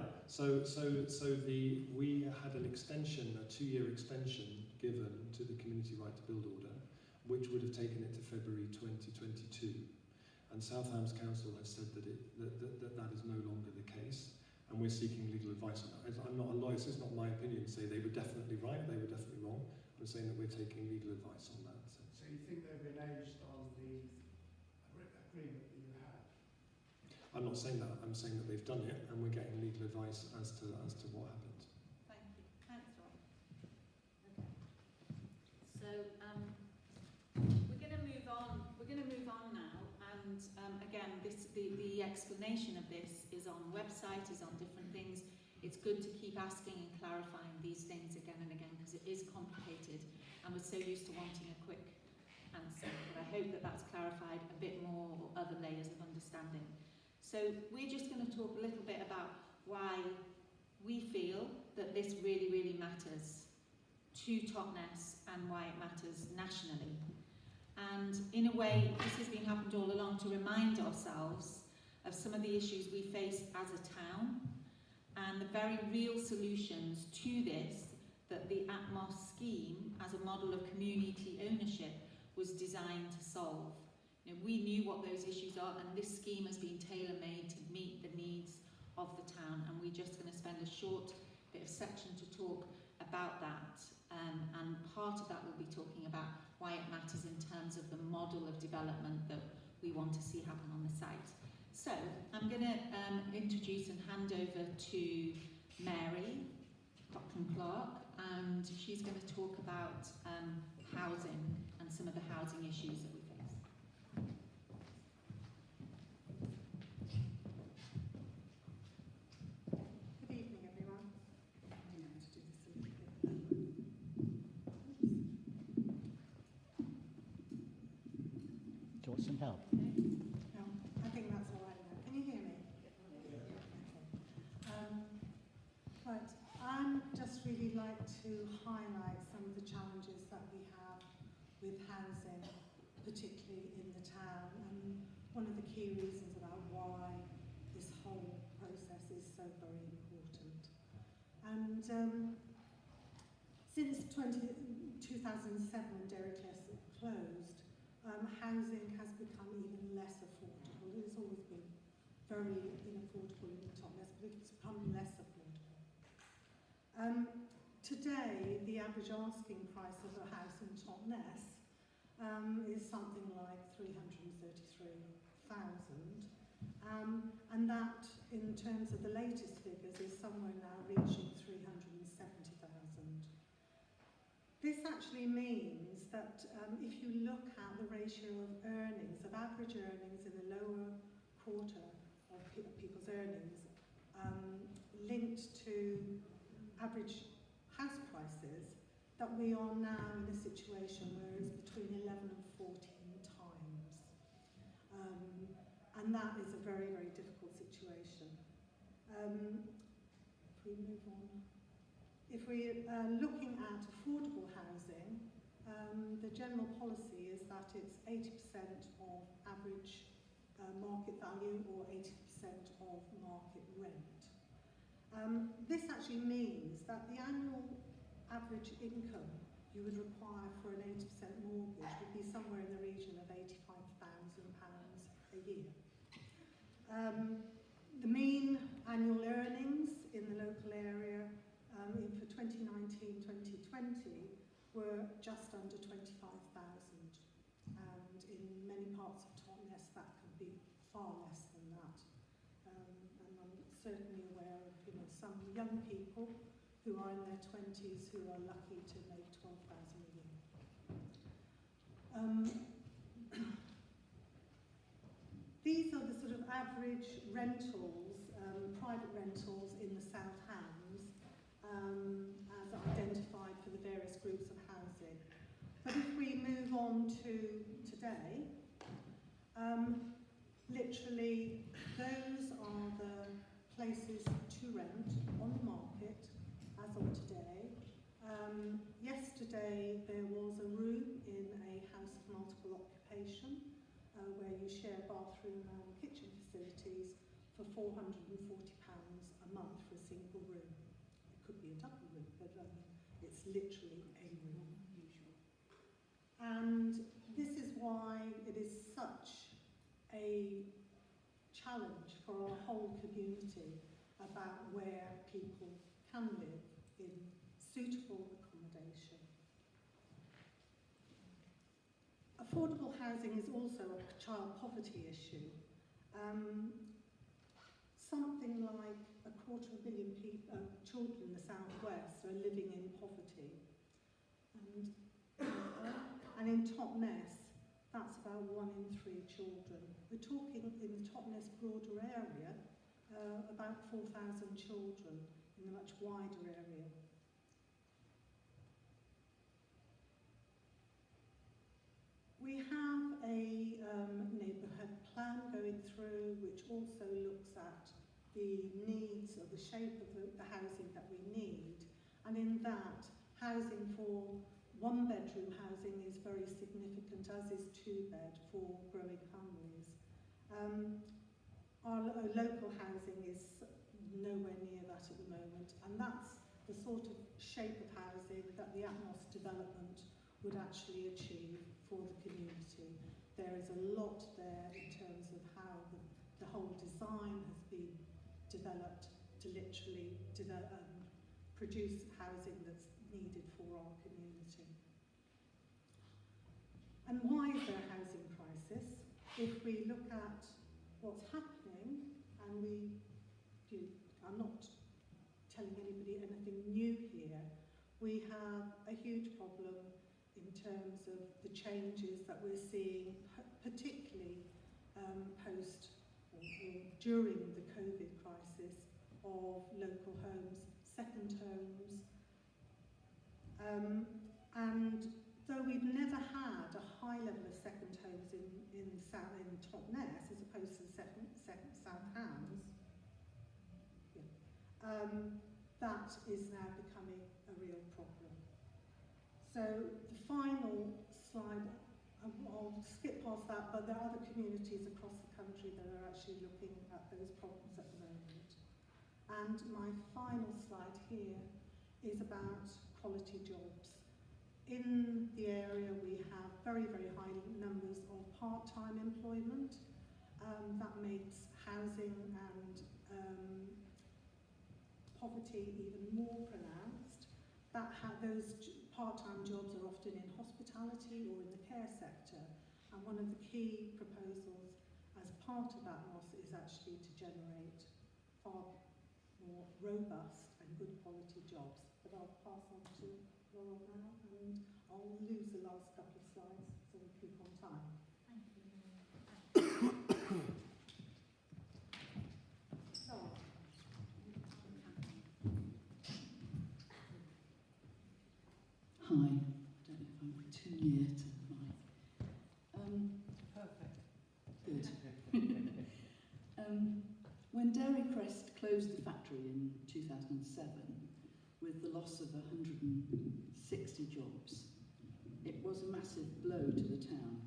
[SPEAKER 2] We had an extension, a 2-year extension given to the Community Right to Build order, which would have taken it to February 2022. And Southampton Council has said that that is no longer the case, and we're seeking legal advice on that. I'm not a lawyer, so it's not my opinion to say they were definitely right, they were definitely wrong. I'm saying that we're taking legal advice on that.
[SPEAKER 10] So you think they've reneged on the agreement that you had?
[SPEAKER 2] I'm not saying that. I'm saying that they've done it, and we're getting legal advice as to what happened.
[SPEAKER 1] Thank you. Councillor.
[SPEAKER 12] Okay. So we're going to move on. We're going to move on now, and again, the explanation of this is on the website, is on different things. It's good to keep asking and clarifying these things again and again because it is complicated, and we're so used to wanting a quick answer. But I hope that that's clarified a bit more, or other layers of understanding. So we're just going to talk a little bit about why we feel that this really, really matters to Totnes and why it matters nationally. And in a way, this has been happened all along to remind ourselves of some of the issues we face as a town and the very real solutions to this that the Atmos scheme as a model of community ownership was designed to solve. You know, we knew what those issues are, and this scheme has been tailor-made to meet the needs of the town, and we're just going to spend a short bit of section to talk about that, and part of that we'll be talking about why it matters in terms of the model of development that we want to see happen on the site. So I'm going to introduce and hand over to Mary Clark, and she's going to talk about housing and some of the housing issues that we face.
[SPEAKER 6] Good evening, everyone.
[SPEAKER 5] I know how to do this a little bit.
[SPEAKER 13] Do you want some help?
[SPEAKER 6] No, I think that's all right now. Can you hear me? Okay. Right, I'd just really like to highlight some of the challenges that we have with housing, particularly in the town, and one of the key reasons about why this whole process is so very important. And since 2007, when Derrickless closed, housing has become even less affordable. It's always been very unaffordable in Totnes, but it's become less affordable. Today, the average asking price of a house in Totnes is something like 333,000, and that, in terms of the latest figures, is somewhere now reaching 370,000. This actually means that if you look at the ratio of earnings, of average earnings in the lower quarter of people's earnings, linked to average house prices, that we are now in a situation where it's between 11 and 14 times. And that is a very, very difficult situation. If we move on. If we're looking at affordable housing, the general policy is that it's 80% of average market value or 80% of market rent. This actually means that the annual average income you would require for an 80% mortgage would be somewhere in the region of £85,000 a year. The mean annual earnings in the local area for 2019-2020 were just under 25,000, and in many parts of Totnes that could be far less than that. And I'm certainly aware of some young people who are in their 20s who are lucky to make 12,000 a year. These are the sort of average rentals, private rentals in the South Hams, as identified for the various groups of housing. But if we move on to today, literally those are the places to rent on the market as of today. Yesterday there was a room in a house of multiple occupation where you share bathroom and kitchen facilities for £440 a month for a single room. It could be a double room, but it's literally a room. And this is why it is such a challenge for our whole community about where people can live in suitable accommodation. Affordable housing is also a child poverty issue. Something like 250,000 children in the southwest are living in poverty. And in Totnes, that's about 1 in 3 children. We're talking in the Totnes broader area, about 4,000 children in a much wider area. We have a neighbourhood plan going through which also looks at the needs or the shape of the housing that we need. And in that, housing for 1-bedroom housing is very significant, as is 2-bed for growing families. Our local housing is nowhere near that at the moment, and that's the sort of shape of housing that the Atmos development would actually achieve for the community. There is a lot there in terms of how the whole design has been developed to literally produce housing that's needed for our community. And why is there a housing crisis? If we look at what's happening, and I'm not telling anybody anything new here, we have a huge problem in terms of the changes that we're seeing, particularly post or during the COVID crisis, of local homes, second homes. And though we've never had a high level of second homes in Totnes, as opposed to the second South Hams, that is now becoming a real problem. So the final slide, I'll skip past that, but there are other communities across the country that are actually looking at those problems at the moment. And my final slide here is about quality jobs. In the area we have very, very high numbers of part-time employment. That makes housing and poverty even more pronounced. Those part-time jobs are often in hospitality or in the care sector, and one of the key proposals as part of Atmos is actually to generate far more robust and good quality jobs. But I'll pass on to Laurel now, and I'll lose the last couple of slides so we keep on time.
[SPEAKER 12] Thank you.
[SPEAKER 14] Hi, I don't know if I'm too near to the mic.
[SPEAKER 7] Perfect.
[SPEAKER 14] Good. When Dairy Crest closed the factory in 2007, with the loss of 160 jobs, it was a massive blow to the town.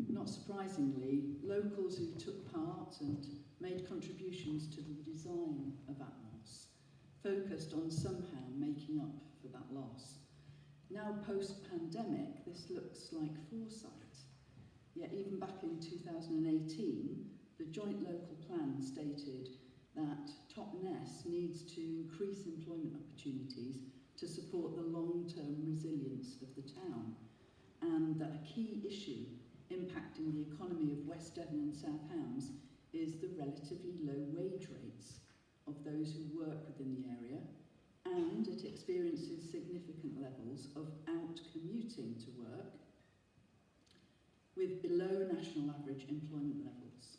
[SPEAKER 14] Not surprisingly, locals who took part and made contributions to the design of Atmos focused on somehow making up for that loss. Now post-pandemic, this looks like foresight. Yet even back in 2018, the joint local plan stated that Totnes needs to increase employment opportunities to support the long-term resilience of the town, and that a key issue impacting the economy of West Devon and South Hams is the relatively low wage rates of those who work within the area, and it experiences significant levels of out-commuting to work with below national average employment levels.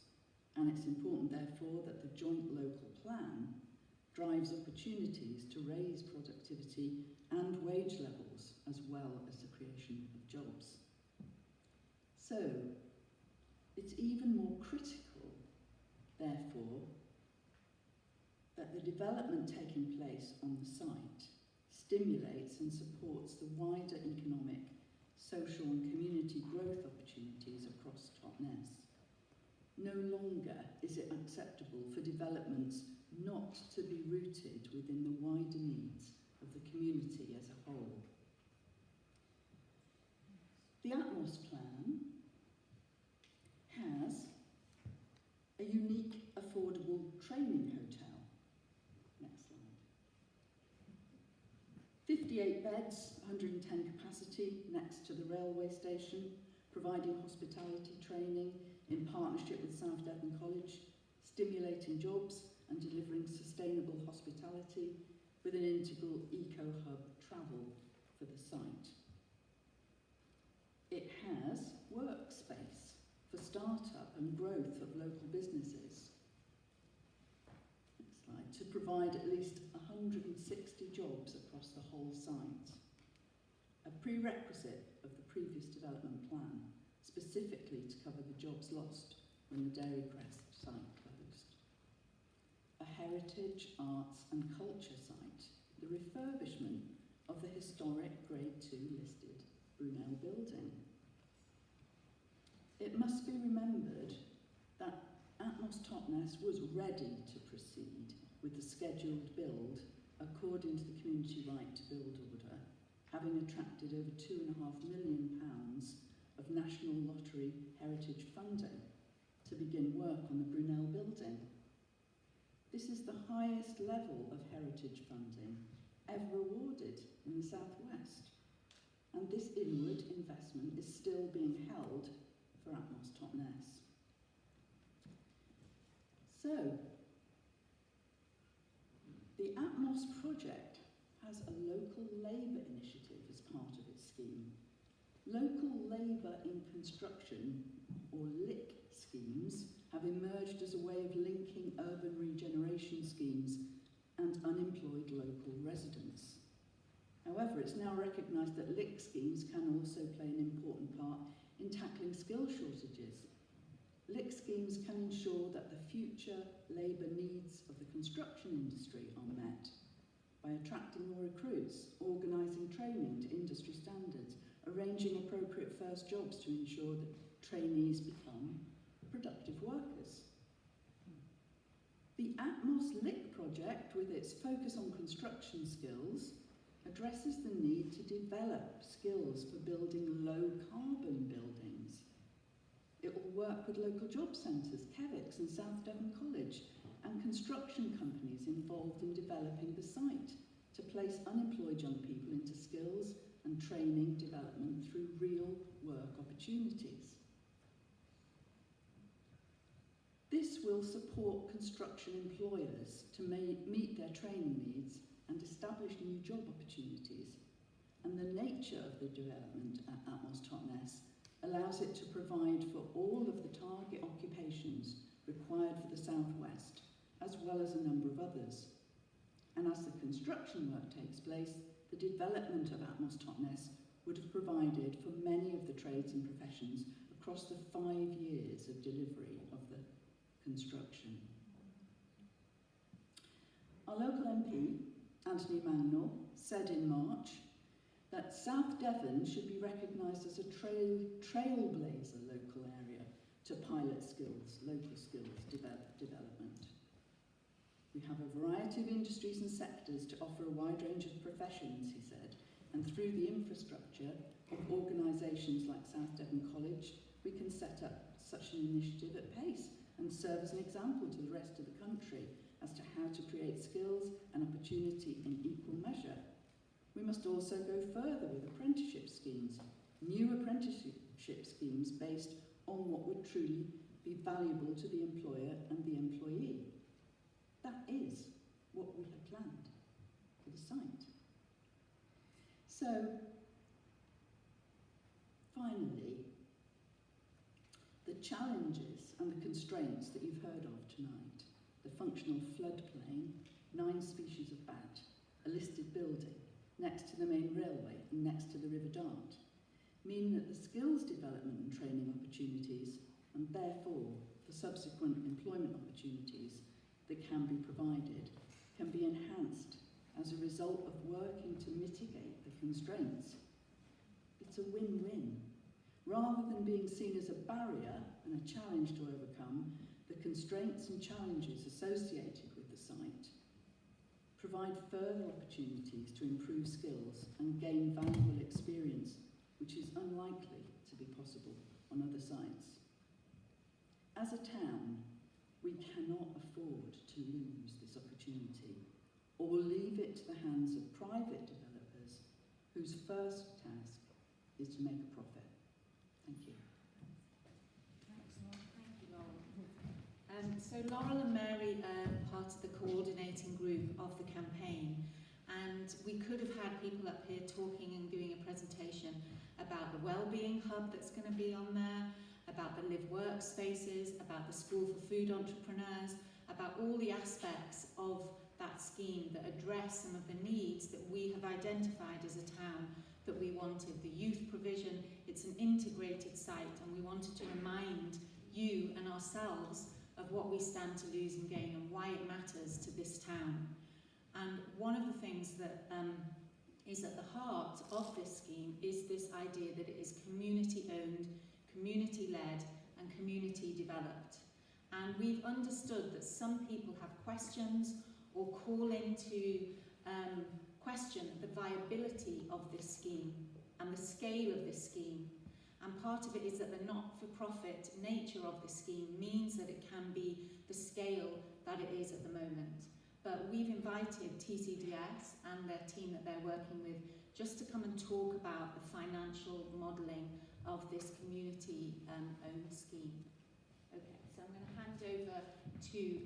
[SPEAKER 14] And it's important, therefore, that the joint local plan drives opportunities to raise productivity and wage levels, as well as the creation of jobs. So, it's even more critical, therefore, that the development taking place on the site stimulates and supports the wider economic, social and community growth opportunities across Totnes. no longer is it acceptable for developments not to be rooted within the wider needs of the community as a whole. The Atmos plan has a unique affordable training hotel. Next slide. 58 beds, 110 capacity next to the railway station, providing hospitality training in partnership with South Devon College, stimulating jobs and delivering sustainable hospitality with an integral eco-hub travel for the site. It has workspace for start-up and growth of local businesses. Next slide. To provide at least 160 jobs across the whole site. A prerequisite of the previous development plan, specifically to cover the jobs lost when the Dairy Crest site closed. A heritage, arts and culture site, the refurbishment of the historic Grade 2 listed Brunel building. It must be remembered that Atmos Totnes was ready to proceed with the scheduled build according to the Community Right to Build order, having attracted over £2.5 million of National Lottery heritage funding to begin work on the Brunel building. This is the highest level of heritage funding ever awarded in the South West, and this inward investment is still being held for Atmos Totnes. So, the Atmos project has a local labour initiative as part of its scheme. Local labour in construction, or LIC schemes, have emerged as a way of linking urban regeneration schemes and unemployed local residents. However, it's now recognised that LIC schemes can also play an important part in tackling skill shortages. LIC schemes can ensure that the future labour needs of the construction industry are met by attracting more recruits, organising training to industry standards, arranging appropriate first jobs to ensure that trainees become productive workers. The Atmos LIC project, with its focus on construction skills, addresses the need to develop skills for building low-carbon buildings. It will work with local job centres, CEVICs and South Devon College, and construction companies involved in developing the site to place unemployed young people into skills and training development through real work opportunities. This will support construction employers to meet their training needs and establish new job opportunities. And the nature of the development at Atmos Totnes allows it to provide for all of the target occupations required for the South West, as well as a number of others. And as the construction work takes place, the development of Atmos Totnes would have provided for many of the trades and professions across the 5 years of delivery of the construction. Our local MP, Anthony Mangnall, said in March that South Devon should be recognised as a trailblazer local area to pilot skills, local skills development. We have a variety of industries and sectors to offer a wide range of professions, he said, and through the infrastructure of organisations like South Devon College, we can set up such an initiative at pace and serve as an example to the rest of the country as to how to create skills and opportunity in equal measure. We must also go further with apprenticeship schemes, new apprenticeship schemes based on what would truly be valuable to the employer and the employee. That is what we have planned for the site. So, finally, the challenges and the constraints that you've heard of tonight, the functional floodplain, 9 species of bat, a listed building next to the main railway and next to the River Dart, mean that the skills development and training opportunities, and therefore the subsequent employment opportunities that can be provided, can be enhanced as a result of working to mitigate the constraints. It's a win-win. Rather than being seen as a barrier and a challenge to overcome, the constraints and challenges associated with the site provide further opportunities to improve skills and gain valuable experience, which is unlikely to be possible on other sites. As a town, we cannot afford to lose this opportunity or leave it to the hands of private developers whose first task is to make a profit. Thank you.
[SPEAKER 12] Excellent. Thank you, Laurel. So Laurel and Mary are part of the coordinating group of the campaign, and we could have had people up here talking and doing a presentation about the wellbeing hub that's going to be on there, about the live work spaces, about the school for food entrepreneurs, about all the aspects of that scheme that address some of the needs that we have identified as a town that we wanted. The youth provision, it's an integrated site, and we wanted to remind you and ourselves of what we stand to lose and gain and why it matters to this town. And one of the things that is at the heart of this scheme is this idea that it is community-owned, community-led and community-developed. And we've understood that some people have questions or call into question the viability of this scheme and the scale of this scheme. And part of it is that the not-for-profit nature of the scheme means that it can be the scale that it is at the moment. But we've invited TCDS and their team that they're working with just to come and talk about the financial modelling of this community-owned scheme. Okay, so I'm going to hand over to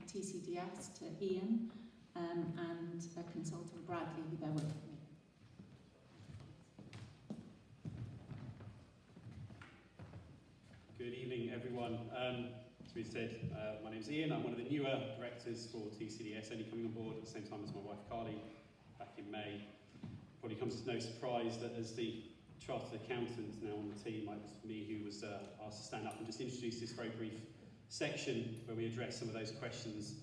[SPEAKER 12] TCDS, to Ian, and consultant Bradley, who they're working with.
[SPEAKER 15] Good evening, everyone. As we said, my name's Ian. I'm one of the newer directors for TCDS, only coming on board at the same time as my wife Carly back in May. Probably comes as no surprise that as the chartered accountant now on the team, it was me who was asked to stand up and just introduce this very brief section where we address some of those questions.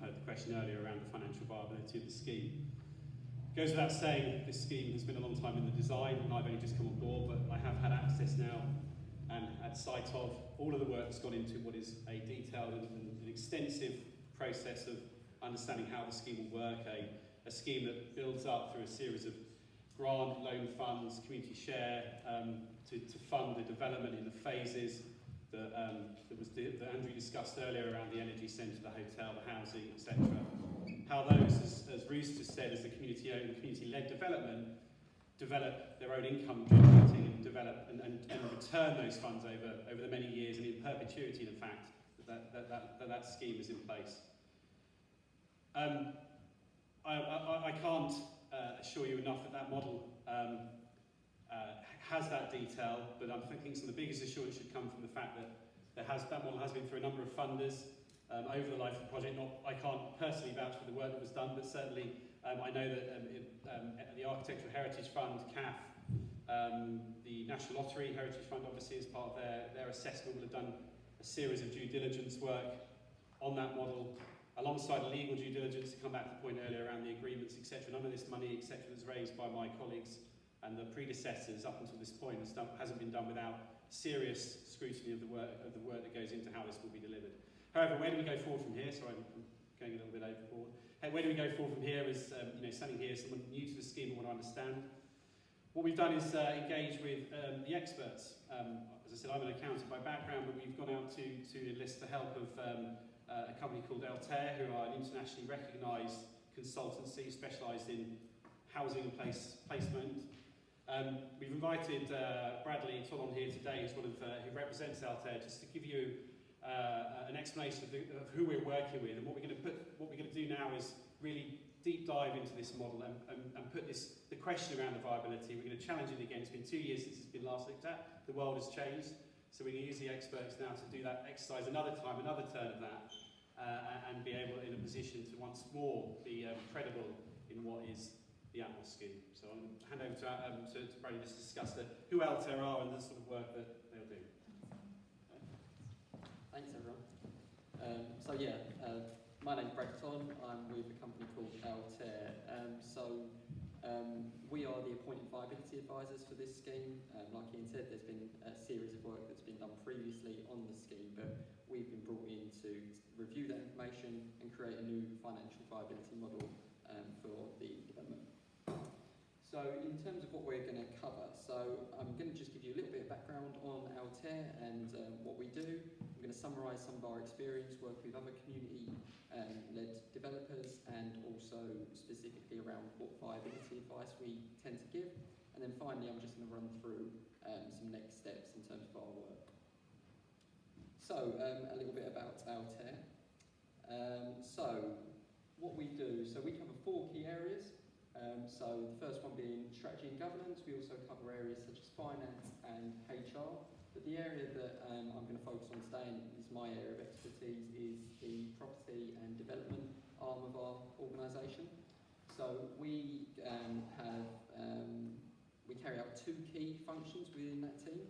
[SPEAKER 15] Heard the question earlier around the financial viability of the scheme. It goes without saying, this scheme has been a long time in the design, and I've only just come on board, but I have had access now and at sight of all of the work that's gone into what is a detailed and an extensive process of understanding how the scheme will work, a scheme that builds up through a series of grant, loan funds, community share, to fund the development in the phases that Andrew discussed earlier around the energy centre, the hotel, the housing, etc. How those, as Ruth just said, as the community-owned, community-led development, develop their own income generating and develop and return those funds over the many years and in perpetuity, in fact, that scheme is in place. I can't assure you enough that model has that detail, but I'm thinking some of the biggest assurance should come from the fact that that model has been through a number of funders over the life of the project. I can't personally vouch for the work that was done, but certainly I know that the Architectural Heritage Fund, CAF, the National Lottery Heritage Fund, obviously, as part of their assessment, will have done a series of due diligence work on that model, alongside legal due diligence, to come back to the point earlier around the agreements, etc. None of this money, etc., that's raised by my colleagues and the predecessors up until this point hasn't been done without serious scrutiny of the work that goes into how this will be delivered. However, where do we go forward from here? Sorry, I'm going a little bit overboard. Hey, where do we go forward from here is, standing here, someone new to the scheme and want to understand. What we've done is engage with the experts. As I said, I'm an accountant by background, but we've gone out to enlist the help of a company called Altair, who are an internationally recognised consultancy specialised in housing and placement. We've invited Bradley Toll on here today, who represents Altair, just to give you an explanation of who we're working with. And what we're going to do now is really deep dive into this model and put the question around the viability. We're going to challenge it again. It's been 2 years since it's been last looked at. The world has changed, so we're going to use the experts now to do that exercise another time, another turn of that, and be able, in a position to once more be credible in what is the Atmos scheme. So I'm going to hand over to Bradley just to discuss who Altair are and the sort of work that they'll do.
[SPEAKER 16] Thanks, everyone. My name's Brad Ton. I'm with a company called Altair. We are the appointed viability advisors for this scheme. Like Ian said, there's been a series of work that's been done previously on the scheme, but we've been brought in to review that information and create a new financial viability model for the development. So in terms of what we're going to cover, so I'm going to just give you a little bit of background on Altair and what we do. I'm going to summarise some of our experience working with other community-led developers and also specifically around what viability advice we tend to give. And then finally, I'm just going to run through some next steps in terms of our work. So a little bit about Altair. So what we do, so we cover 4 key areas. So the first one being strategy and governance. We also cover areas such as finance and HR. But the area that I'm going to focus on today, and is my area of expertise, is the property and development arm of our organisation. So we we carry out 2 key functions within that team.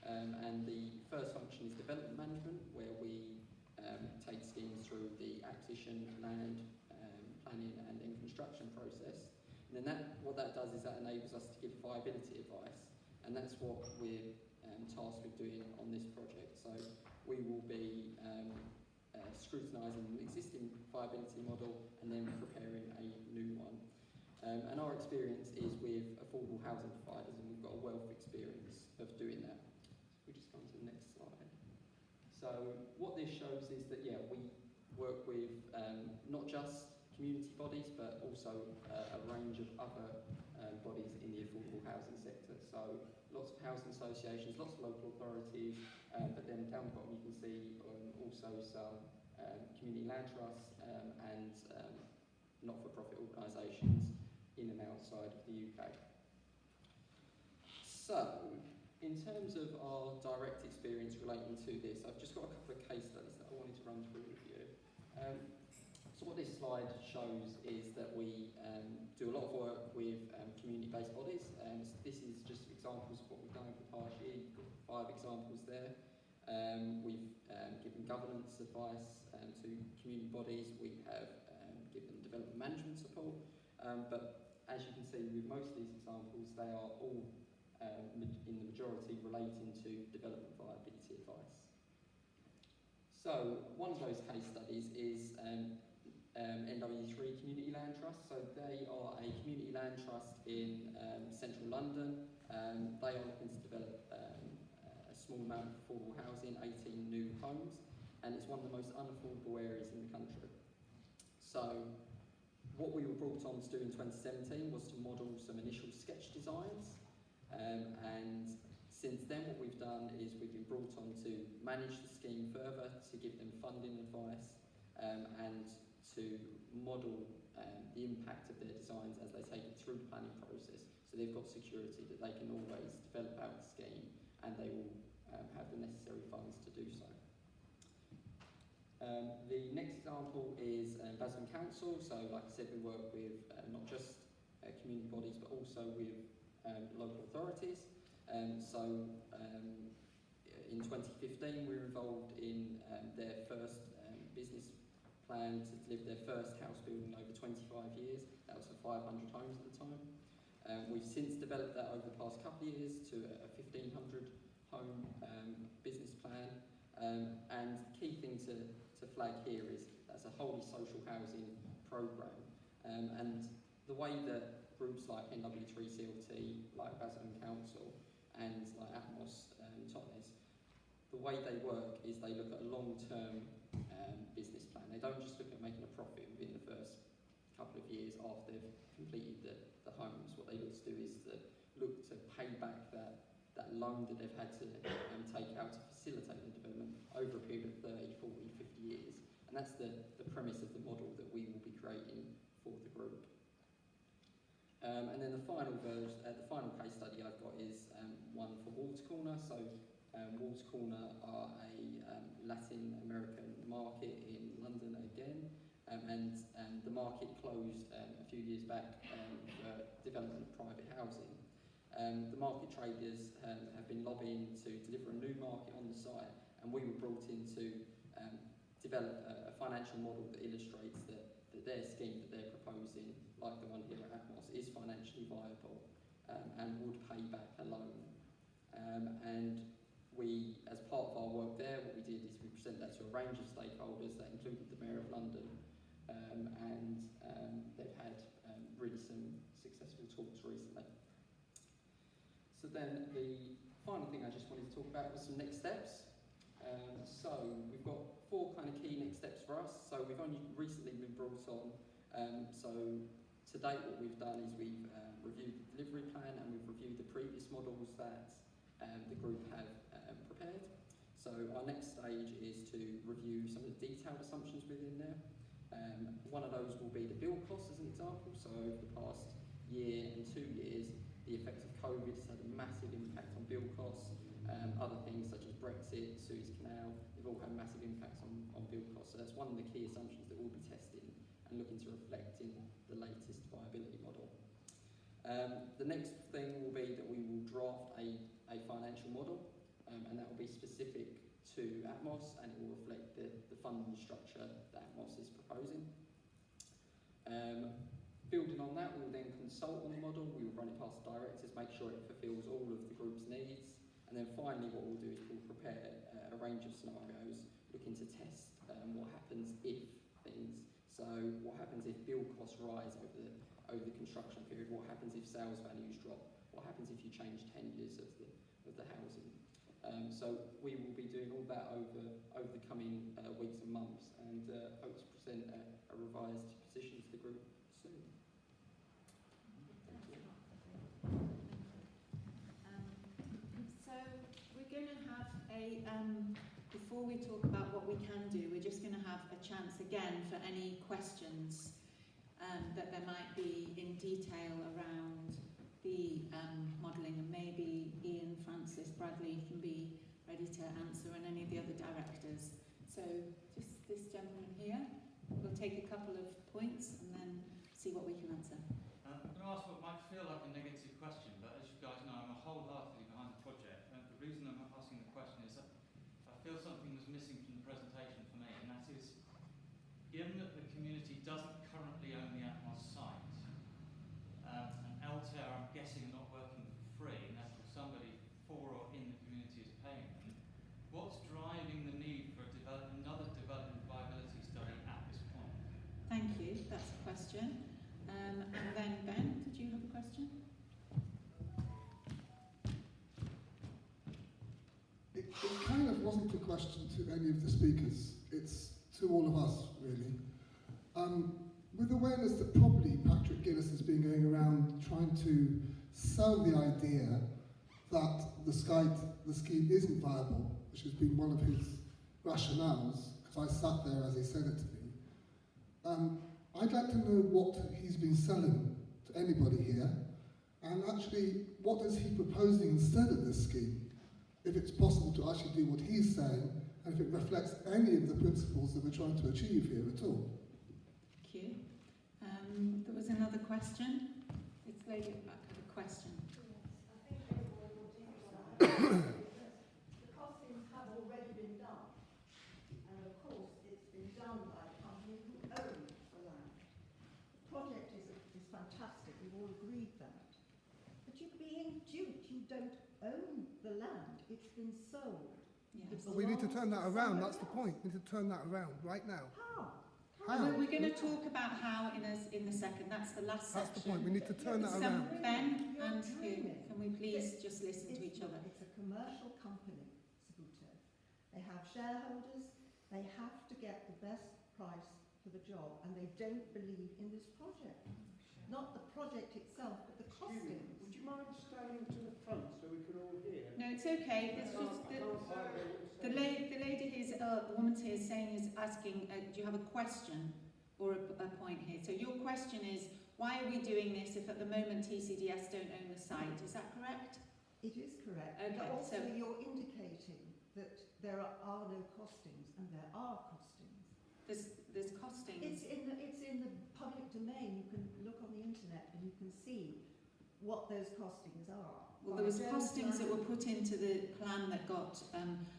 [SPEAKER 16] And the first function is development management, where we take schemes through the acquisition, land, planning and then construction process. And then what that does is that enables us to give viability advice, and that's what we're tasked with doing on this project. So we will be scrutinising an existing viability model and then preparing a new one. And our experience is with affordable housing providers, and we've got a wealth of experience of doing that. We just come to the next slide. So what this shows is that, yeah, we work with not just community bodies, but also a range of other bodies in the affordable housing sector. So lots of housing associations, lots of local authorities, but then down the bottom you can see also some community land trusts and not-for-profit organisations in and outside of the UK. So, in terms of our direct experience relating to this, I've just got a couple of case studies that I wanted to run through with you. So what this slide shows is that we do a lot of work with community-based bodies, and this is just examples of what we've done over the past year. You've got 5 examples there. We've given governance advice to community bodies. We have given development management support, but as you can see with most of these examples, they are all in the majority relating to development viability advice. So one of those case studies is NW3 Community Land Trust. So they are a community land trust in central London. They are looking to develop a small amount of affordable housing, 18 new homes, and it's one of the most unaffordable areas in the country. So what we were brought on to do in 2017 was to model some initial sketch designs, and since then what we've done is we've been brought on to manage the scheme further, to give them funding advice, and to model the impact of their designs as they take it through the planning process. So they've got security that they can always develop out the scheme, and they will have the necessary funds to do so. The next example is Basildon Council. So like I said, we work with not just community bodies, but also with local authorities. In 2015 we were involved in their first business plan to deliver their first house building in over 25 years. That was for 500 homes at the time. We've since developed that over the past couple of years to a 1,500 home business plan. And the key thing to flag here is that's a wholly social housing programme. And the way that groups like NW3 CLT, like Basildon Council, and like Atmos and Totnes, the way they work is they look at a long-term business plan. They don't just look at making a profit within the first couple of years after they've completed the homes. What they look to do is to look to pay back that loan that they've had to take out to facilitate the development over a period of 30, 40, 50 years. And that's the premise of the model that we will be creating for the group. And then the final case study I've got is one for Water Corner. So Water Corner are a Latin American market in London again, and the market closed a few years back for development of private housing. The market traders have been lobbying to deliver a new market on the site, and we were brought in to develop a financial model that illustrates the that their scheme that they're proposing, like the one here at Atmos, is financially viable and would pay back a loan. And we, as part of our work there, what we did is we presented that to a range of stakeholders that included the Mayor of London, and they've had really some successful talks recently. So then the final thing I just wanted to talk about was some next steps. So we've got 4 kind of key next steps for us. So we've only recently been brought on. So to date what we've done is we've reviewed the delivery plan and we've reviewed the previous models that the group have prepared. So our next stage is to review some of the detailed assumptions within there. One of those will be the build costs as an example. So over the past year and 2 years, the effects of COVID has had a massive impact on build costs. Other things such as Brexit, Suez Canal, they've all had massive impacts on build costs. So that's one of the key assumptions that we'll be testing and looking to reflect in the latest viability model. The next thing will be that we will draft a financial model, and that will be specific to Atmos, and it will reflect the funding structure that Atmos is proposing. Building on that, we'll then consult on the model, we will run it past the directors, make sure it fulfills all of the group's needs, and then finally what we'll do is we'll prepare a range of scenarios looking to test what happens if things. So what happens if build costs rise over the construction period, what happens if sales values drop, what happens if you change tenures of the housing. So we will be doing all that over the coming weeks and months, and hope to present a revised position to the group soon.
[SPEAKER 12] So we're going to have before we talk about what we can do, we're just going to have a chance again for any questions that there might be in detail around the modelling, and maybe Ian, Francis, Bradley can be ready to answer, and any of the other directors. So just this gentleman here, we'll take a couple of points and then see what we can answer.
[SPEAKER 17] I'm going to ask what might feel like a negative question, but as you guys know, I'm wholeheartedly behind the project, and the reason I'm asking the question is that I feel something was missing from the presentation for me, and that is, given that the community doesn't currently own the Atmos site, and Altair, I'm guessing, are not working for free, and therefore somebody for or in the community is paying them, what's driving the need for another development viability study at this point?
[SPEAKER 12] Thank you, that's a question. And then Ben, did you have a question?
[SPEAKER 11] It kind of wasn't a question to any of the speakers. It's to all of us, really. With awareness that probably Patrick Gillis has been going around trying to sell the idea that the scheme isn't viable, which has been one of his rationales, because I sat there as he said it to me. I'd like to know what he's been selling to anybody here, and actually, what is he proposing instead of this scheme, if it's possible to actually do what he's saying, and if it reflects any of the principles that we're trying to achieve here at all.
[SPEAKER 12] Thank you. There was another question. This lady at the back had a question.
[SPEAKER 6] Yes, I think the costings have already been done, and of course it's been done by a company who owns the land. The project is fantastic, we've all agreed that. But you're being duped, you don't own the land, it's been sold.
[SPEAKER 12] Yes.
[SPEAKER 11] But we need to turn that around, that's the point. We need to turn that around right now.
[SPEAKER 6] How?
[SPEAKER 12] We're going to talk about how in a second. That's the last section.
[SPEAKER 11] That's the point, we need to turn that
[SPEAKER 12] So
[SPEAKER 11] around.
[SPEAKER 12] Ben and Hugh, can we please just listen to each other?
[SPEAKER 6] It's a commercial company, Sabuto. They have shareholders, they have to get the best price for the job, and they don't believe in this project. Not the project itself, but the costings.
[SPEAKER 2] Would you mind standing to the front so we can all hear?
[SPEAKER 12] No, it's okay. It's just the lady who's the woman here is asking, do you have a question or a point here? So your question is, why are we doing this if at the moment TCDS don't own the site? Is that correct?
[SPEAKER 6] It is correct.
[SPEAKER 12] Okay,
[SPEAKER 6] But also
[SPEAKER 12] so
[SPEAKER 6] you're indicating that there are no costings, and there are costings.
[SPEAKER 12] there's costings.
[SPEAKER 6] It's in the public domain. You can look on the internet and you can see what those costings are.
[SPEAKER 12] Well, there was costings that were put into the plan that got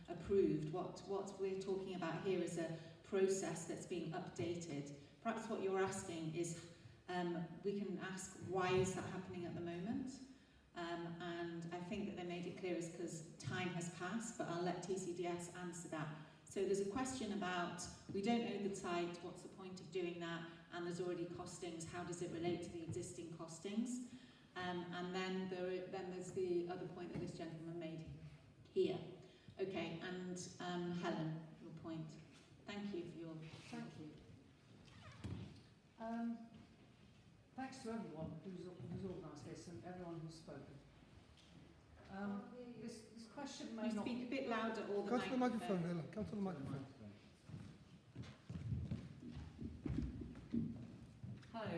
[SPEAKER 12] approved. What we're talking about here is a process that's being updated
[SPEAKER 1] perhaps what you're asking is, we can ask why is that happening at the moment, and I think that they made it clear is because time has passed, but I'll let TCDS answer that. So there's a question about, we don't know the site, what's the point of doing that, and there's already costings, how does it relate to the existing costings? And then there's the other point that this gentleman made here. Okay, and Helen, your point. Thank you for your...
[SPEAKER 18] Thank you. Thanks to everyone who's organised this and everyone who's spoken. This question may not...
[SPEAKER 1] speak a bit louder or
[SPEAKER 19] Go to the microphone, Helen. Come to the microphone.
[SPEAKER 18] Hello.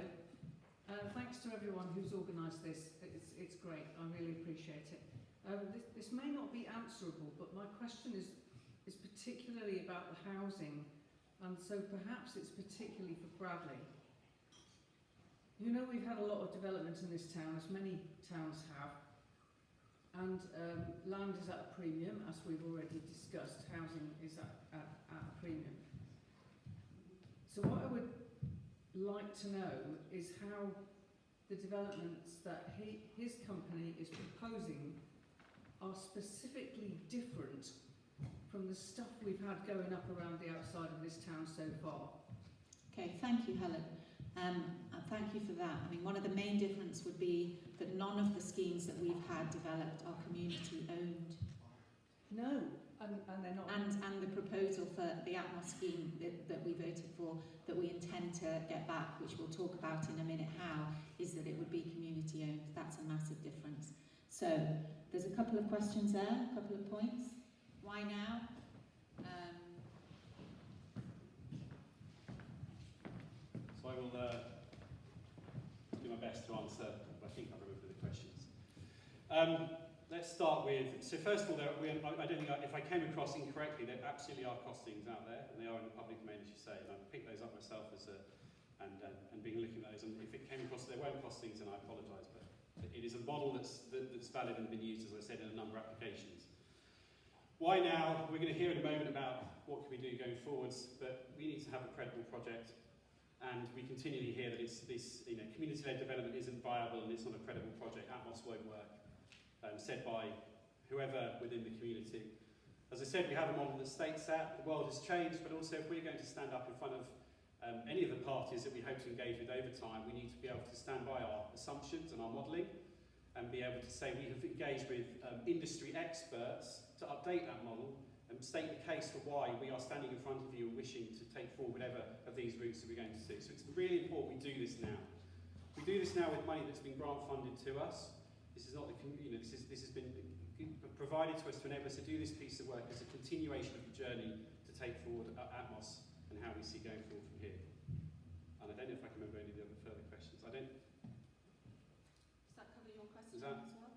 [SPEAKER 18] Thanks to everyone who's organised this. It's great. I really appreciate it. This may not be answerable, but my question is particularly about the housing, and so perhaps it's particularly for Bradley. You know, we've had a lot of development in this town, as many towns have, and land is at a premium, as we've already discussed. Housing is at a premium. So what I would like to know is how the developments that his company is proposing are specifically different from the stuff we've had going up around the outside of this town so far.
[SPEAKER 1] Okay, thank you, Helen. And thank you for that. I mean, one of the main differences would be that none of the schemes that we've had developed are community owned.
[SPEAKER 18] No, and they're not.
[SPEAKER 1] And the proposal for the Atmos scheme that we voted for, that we intend to get back, which we'll talk about in a minute how, is that it would be community owned. That's a massive difference. So there's a couple of questions there, a couple of points. Why now?
[SPEAKER 15] So I will do my best to answer, I think I remember the questions. Let's start with, so first of all, I don't think if I came across incorrectly, there absolutely are costings out there, and they are in the public domain, as you say, and I picked those up myself and been looking at those, and if it came across there weren't costings, then I apologise, but it is a model that's valid and been used, as I said, in a number of applications. Why now? We're going to hear in a moment about what can we do going forwards, but we need to have a credible project, and we continually hear that community-led development isn't viable and it's not a credible project. Atmos won't work, said by whoever within the community. As I said, we have a model that states that the world has changed, but also if we're going to stand up in front of any of the parties that we hope to engage with over time, we need to be able to stand by our assumptions and our modelling, and be able to say we have engaged with industry experts to update that model and state the case for why we are standing in front of you and wishing to take forward whatever of these routes that we're going to do. So it's really important we do this now. We do this now with money that's been grant funded to us. This is not this has been provided to us to enable us to do this piece of work as a continuation of the journey to take forward Atmos and how we see going forward from here. And I don't know if I can remember any of the other further questions. I don't.
[SPEAKER 1] Does that cover your question
[SPEAKER 15] Does that?
[SPEAKER 1] as well?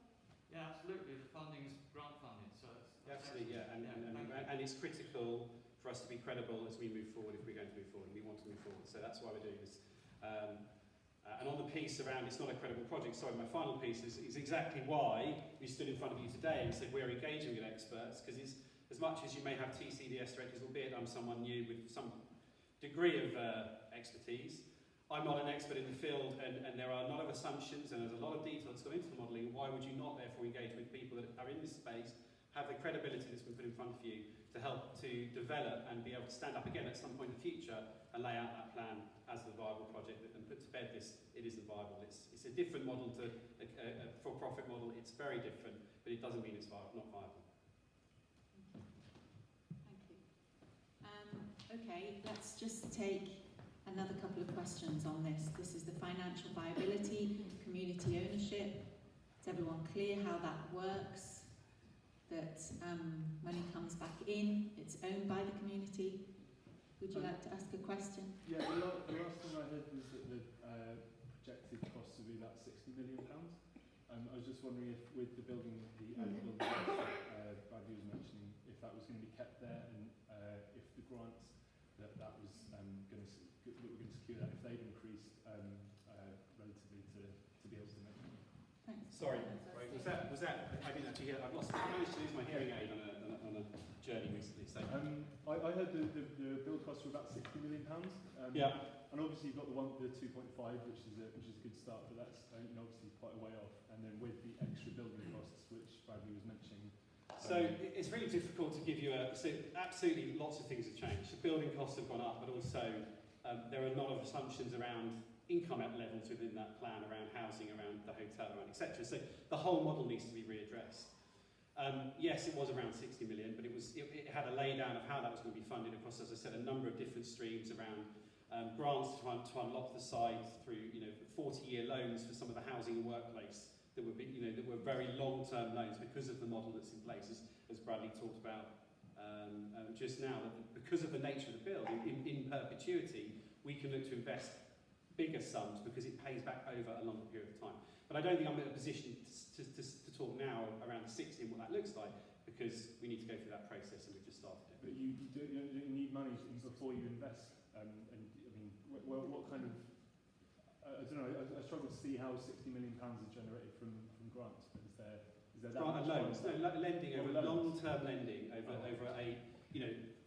[SPEAKER 17] Yeah, absolutely. The funding is grant funded, so it's
[SPEAKER 15] absolutely, yeah, and it's critical for us to be credible as we move forward. If we're going to move forward, and we want to move forward, so that's why we're doing this. And on the piece around it's not a credible project, sorry, my final piece is exactly why we stood in front of you today and said we're engaging with experts, because as much as you may have TCDS directors, albeit I'm someone new with some degree of expertise, I'm not an expert in the field, and there are a lot of assumptions and there's a lot of detail that's gone into the modelling. Why would you not therefore engage with people that are in this space, have the credibility that's been put in front of you to help to develop and be able to stand up again at some point in the future and lay out that plan as the viable project and put to bed this, it isn't viable. It's a different model to a for-profit model. It's very different, but it doesn't mean it's not viable.
[SPEAKER 1] Thank you. Okay, let's just take another couple of questions on this. This is the financial viability, community ownership. Is everyone clear how that works? That money comes back in, it's owned by the community. Would you like to ask a question?
[SPEAKER 20] Yeah, the last thing I heard was that the projected cost would be about £60 million. I was just wondering if, with the building, the building Bradley was mentioning, if that was going to be kept there, and if the grants that was going to secure that, if they'd increased relatively to be able to make money.
[SPEAKER 1] Thanks.
[SPEAKER 15] Sorry, was that? I didn't actually hear. I managed to lose my hearing aid on a journey recently. So
[SPEAKER 20] I heard the build cost costs were about £60 million.
[SPEAKER 15] Yeah.
[SPEAKER 20] And obviously you've got the 2.5, which is a good start, but that's obviously quite a way off. And then with the extra building costs, which Bradley was mentioning.
[SPEAKER 15] So it's really difficult to give you so absolutely lots of things have changed. The building costs have gone up, but also there are a lot of assumptions around income levels within that plan, around housing, around the hotel, around etc. So the whole model needs to be readdressed. Yes, it was around 60 million, but it had a laydown of how that was going to be funded across, as I said, a number of different streams around grants to unlock the site through 40-year loans for some of the housing and workplace that were that were very long-term loans because of the model that's in place, as Bradley talked about just now. That because of the nature of the build, in perpetuity, we can look to invest bigger sums because it pays back over a longer period of time. But I don't think I'm in a position to talk now around the 60 and what that looks like, because we need to go through that process and we've just started it.
[SPEAKER 20] But you need money before you invest. And I mean, what kind of... I don't know, I struggle to see how £60 million is generated from grants. But is there that
[SPEAKER 15] grant and loans? No, lending over long-term lending over a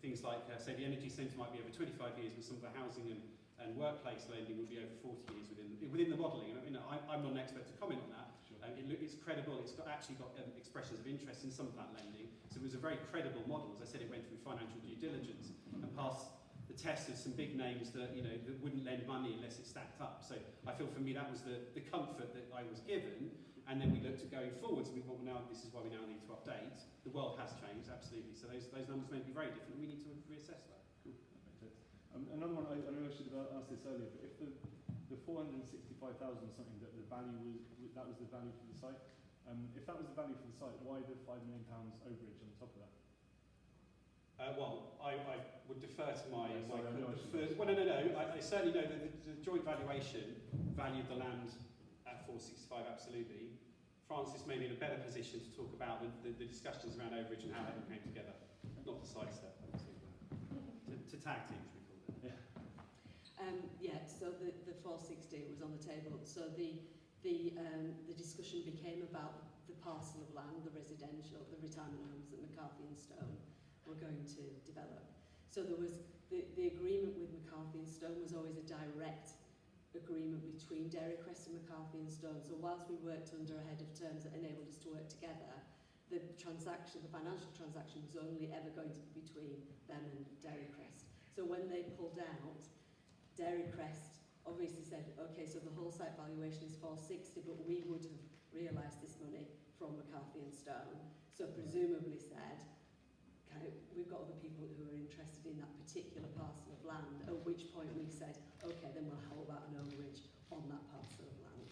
[SPEAKER 15] things like say the energy centre might be over 25 years, but some of the housing and workplace lending would be over 40 years within the modelling. I'm not an expert to comment on that.
[SPEAKER 20] Sure.
[SPEAKER 15] It's credible. It's actually got expressions of interest in some of that lending. So it was a very credible model. As I said, it went through financial due diligence and passed the test of some big names that that wouldn't lend money unless it stacked up. So I feel for me that was the comfort that I was given. And then we looked at going forwards. This is why we now need to update. The world has changed, absolutely. So those numbers may be very different. We need to reassess that.
[SPEAKER 20] Cool, that makes sense. Another one, I know I should have asked this earlier, but if the 465,000 something that the value that was the value for the site. If that was the value for the site, why the £5 million overage on top of that?
[SPEAKER 15] I would defer to my...
[SPEAKER 20] Sorry,
[SPEAKER 15] no. I certainly know that the joint valuation valued the land at 465, absolutely. Francis may be in a better position to talk about the discussions around overage and how that came together. Not to sidestep, to tag teams, we call it.
[SPEAKER 8] So the 460 was on the table. So the discussion became about the parcel of land, the retirement homes that McCarthy and Stone were going to develop. So there was the agreement with McCarthy and Stone was always a direct agreement between Dairy Crest and McCarthy and Stone. So whilst we worked under a head of terms that enabled us to work together, the financial transaction was only ever going to be between them and Dairy Crest. So when they pulled out, Dairy Crest obviously said, okay, so the whole site valuation is 460, but we would have realised this money from McCarthy and Stone. So presumably said, we've got other people who are interested in that particular parcel of land, at which point we said, okay, then we'll hold out an overage on that parcel of land.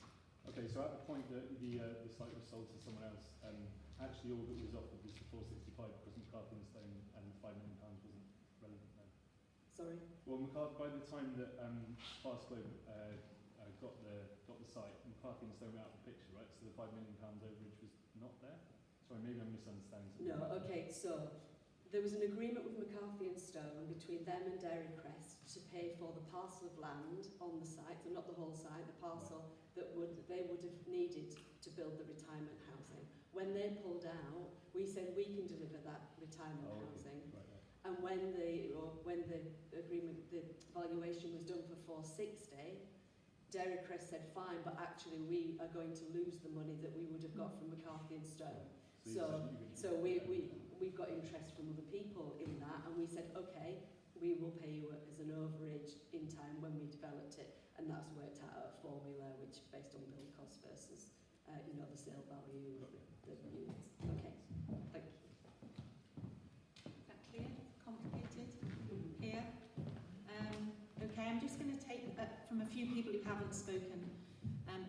[SPEAKER 20] Okay, so at the point that the site was sold to someone else, actually all that was offered was the 465 because McCarthy and Stone and the £5 million wasn't relevant then.
[SPEAKER 8] Sorry?
[SPEAKER 20] Well, by the time that Fast Globe got the site, McCarthy and Stone were out of the picture, right? So the £5 million overage was not there? Sorry, maybe I'm misunderstanding something.
[SPEAKER 8] No, okay, so there was an agreement with McCarthy and Stone between them and Dairy Crest to pay for the parcel of land on the site, so not the whole site, the parcel that they would have needed to build the retirement housing. When they pulled out, we said we can deliver that retirement housing.
[SPEAKER 20] Right, yeah.
[SPEAKER 8] And when the valuation was done for 460, Dairy Crest said fine, but actually we are going to lose the money that we would have got from McCarthy and Stone. So we've got interest from other people in that, and we said, okay, we will pay you as an overage in time when we developed it, and that's worked out a formula which based on build cost versus the sale value of the units. Okay, thank you.
[SPEAKER 12] Is that clear? Complicated? Here? Okay, I'm just going to take from a few people who haven't spoken.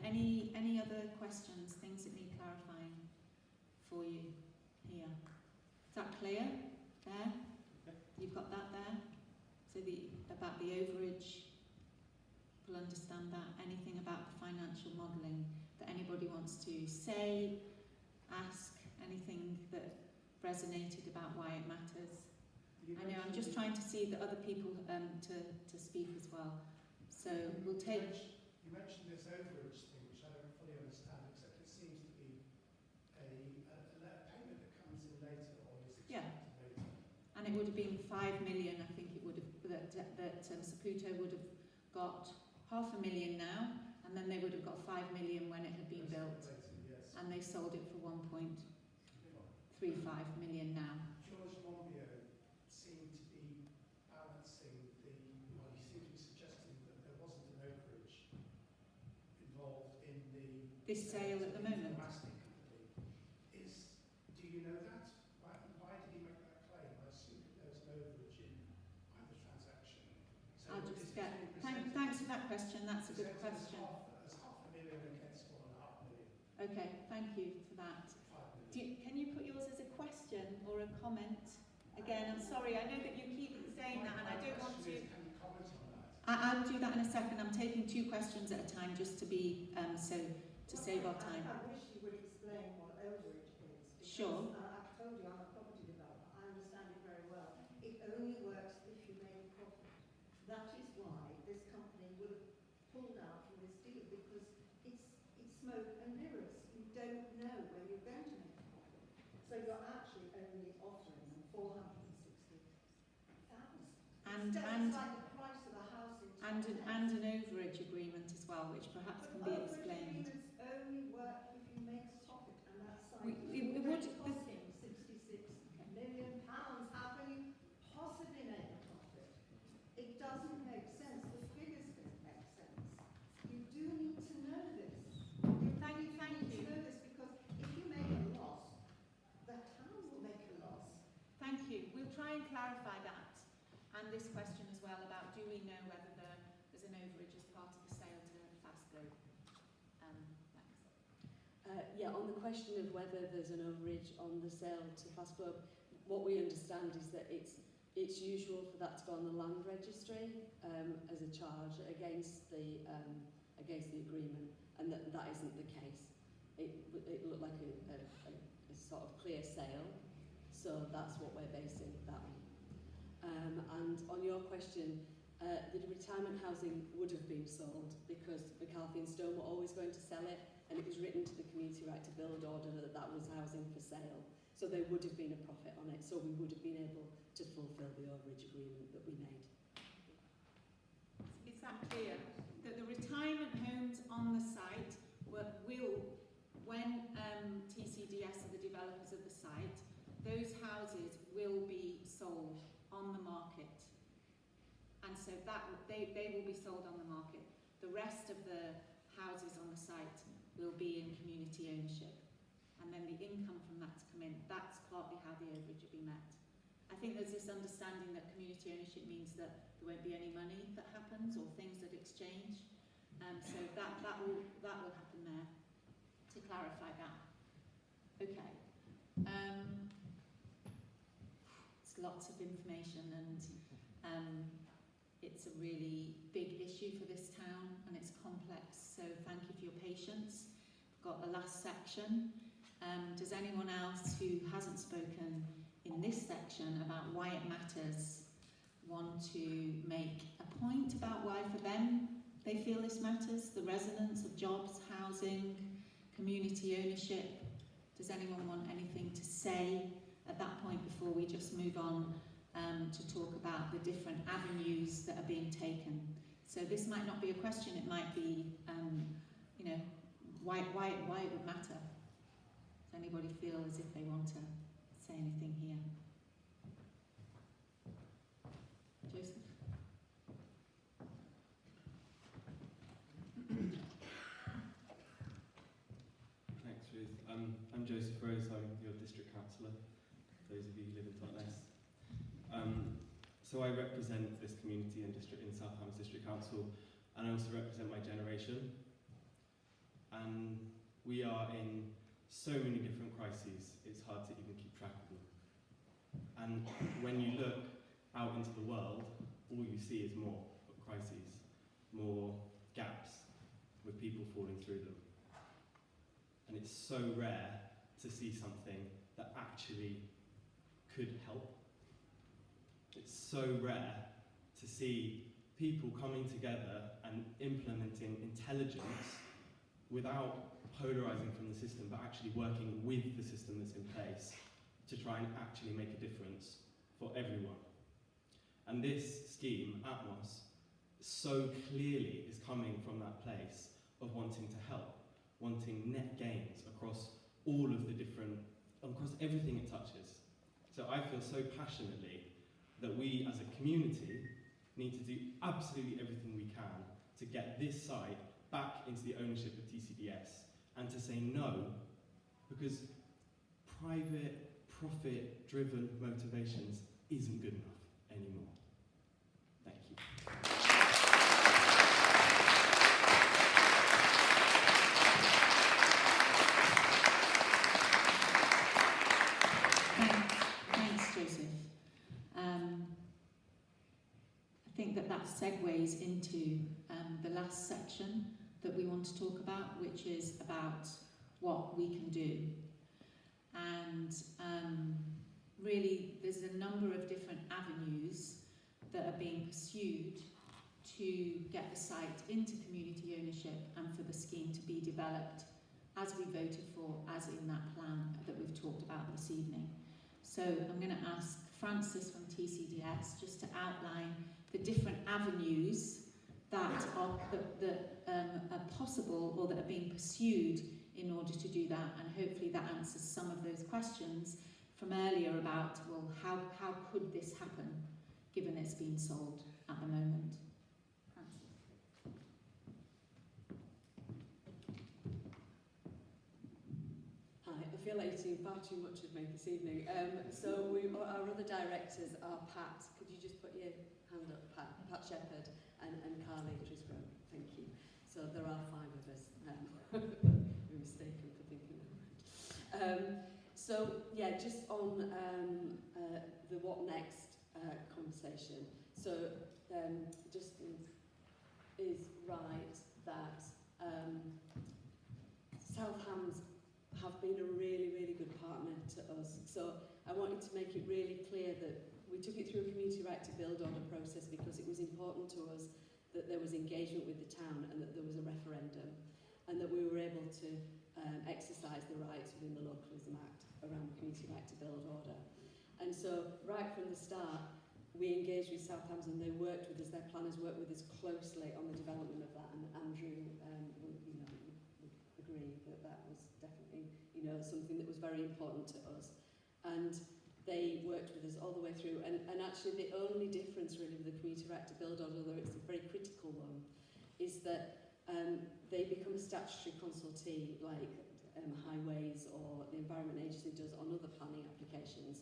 [SPEAKER 12] Any other questions, things that need clarifying for you here? Is that clear? There? You've got that there? So about the overage, people understand that. Anything about the financial modelling that anybody wants to say, ask, anything that resonated about why it matters? I know, I'm just trying to see the other people to speak as well. So we'll take...
[SPEAKER 10] You mentioned this overage thing, which I don't fully understand, except it seems to be a payment that comes in later or is expected later.
[SPEAKER 12] And it would have been 5 million, I think it would have, that
[SPEAKER 1] Saputo would have got £500,000 now, and then they would have got 5 million when it had been built,
[SPEAKER 10] Yes.
[SPEAKER 1] and they sold it for 1.35 million now.
[SPEAKER 10] George Monbiot seemed to be balancing the, well, he seemed to be suggesting that there wasn't an overage involved in the
[SPEAKER 1] This sale at the moment.
[SPEAKER 10] mastic company. Do you know that? Why did he make that claim? I assume that there was an overage in either transaction. So
[SPEAKER 1] I'll just
[SPEAKER 10] is it
[SPEAKER 1] get.
[SPEAKER 10] being presented
[SPEAKER 1] Thanks for that question. That's a good
[SPEAKER 10] presented
[SPEAKER 1] question.
[SPEAKER 10] as £500,000 against £1.5 million?
[SPEAKER 1] Okay, thank you for that.
[SPEAKER 10] 5 million.
[SPEAKER 1] Can you put yours as a question or a comment? Again, I'm sorry. I know that you keep saying that, and I don't want to.
[SPEAKER 10] Can you comment on that?
[SPEAKER 1] I'll do that in a second. I'm taking 2 questions at a time just to be to save our time.
[SPEAKER 6] I wish you would explain what overage is. Because,
[SPEAKER 1] Sure.
[SPEAKER 6] I've told you I'm a property developer. I understand it very well. It only works if you make a profit. That is why this company would have pulled out from this deal, because it's smoke and mirrors. You don't know when you're going to make a profit. So you're actually only offering them 460,000.
[SPEAKER 1] And
[SPEAKER 6] It's like the price of a house in
[SPEAKER 1] and an overage agreement as well, which perhaps can be explained.
[SPEAKER 6] Agreements only work if you make a profit, and that's like
[SPEAKER 1] It would.
[SPEAKER 6] costing £66 million. How can you possibly make a profit? It doesn't make sense. The figures don't make sense. You do need to know this.
[SPEAKER 1] Thank you.
[SPEAKER 6] To know this, because if you make a loss, the town will make a loss.
[SPEAKER 1] Thank you. We'll try and clarify that, and this question as well about do we know whether there's an overage as part of the sale to Fasco. Thanks.
[SPEAKER 8] Yeah, on the question of whether there's an overage on the sale to Fast Club, what we understand is that it's usual for that to go on the land registry as a charge against the agreement, and that isn't the case. It looked like a sort of clear sale, so that's what we're basing that on. And on your question, the retirement housing would have been sold because McCarthy and Stone were always going to sell it, and it was written to the community right to build order that that was housing for sale. So there would have been a profit on it, so we would have been able to fulfil the overage agreement that we made.
[SPEAKER 1] Is that clear? That the retirement homes on the site will, when TCDS are the developers of the site, those houses will be sold on the market. And so that they will be sold on the market. The rest of the houses on the site will be in community ownership. And then the income from that to come in, that's partly how the overage will be met. I think there's this understanding that community ownership means that there won't be any money that happens or things that exchange. So that will happen there, to clarify that. Okay. It's lots of information, and it's a really big issue for this town, and it's complex. So thank you for your patience. We've got the last section. Does anyone else who hasn't spoken in this section about why it matters want to make a point about why for them they feel this matters? The residents of jobs, housing, community ownership. Does anyone want anything to say at that point before we just move on to talk about the different avenues that are being taken? So this might not be a question, it might be, why it would matter. Does anybody feel as if they want to say anything here? Joseph?
[SPEAKER 21] Thanks, Ruth. I'm Joseph Rose, I'm your district councillor, those of you who live in Totnes. So I represent this community and district in South Hams District Council, and I also represent my generation. And we are in so many different crises, it's hard to even keep track of them. And when you look out into the world, all you see is more crises, more gaps with people falling through them. And it's so rare to see something that actually could help. It's so rare to see people coming together and implementing intelligence without polarising from the system, but actually working with the system that's in place to try and actually make a difference for everyone. And this scheme, Atmos, so clearly is coming from that place of wanting to help, wanting net gains across all of the different, across everything it touches. So I feel so passionately that we as a community need to do absolutely everything we can to get this site back into the ownership of TCDS and to say no, because private, profit-driven motivations isn't good enough anymore. Thank you.
[SPEAKER 1] Thanks, Joseph. I think that segues into the last section that we want to talk about, which is about what we can do. And really, there's a number of different avenues that are being pursued to get the site into community ownership and for the scheme to be developed as we voted for, as in that plan that we've talked about this evening. So I'm going to ask Francis from TCDS just to outline the different avenues that are possible or that are being pursued in order to do that, and hopefully that answers some of those questions from earlier about, well, how could this happen given it's being sold at the moment. Francis.
[SPEAKER 8] Hi, I feel like you've seen far too much of me this evening. So our other directors are Pat. Could you just put your hand up, Pat Shepherd and Carly Trisgrove. Thank you. So there are 5 of us. We're mistaken for thinking that. So yeah, just on the what next conversation. So Justin is right that South Hams have been a really, really good partner to us. So I wanted to make it really clear that we took it through a community right to build order process because it was important to us that there was engagement with the town and that there was a referendum and that we were able to exercise the rights within the Localism Act around the community right to build order. And so right from the start, we engaged with South Hams and they worked with us, their planners worked with us closely on the development of that, and Andrew would agree that that was definitely something that was very important to us. And they worked with us all the way through, and actually the only difference really with the community right to build order, although it's a very critical one, is that they become a statutory consultee like Highways or the Environment Agency does on other planning applications.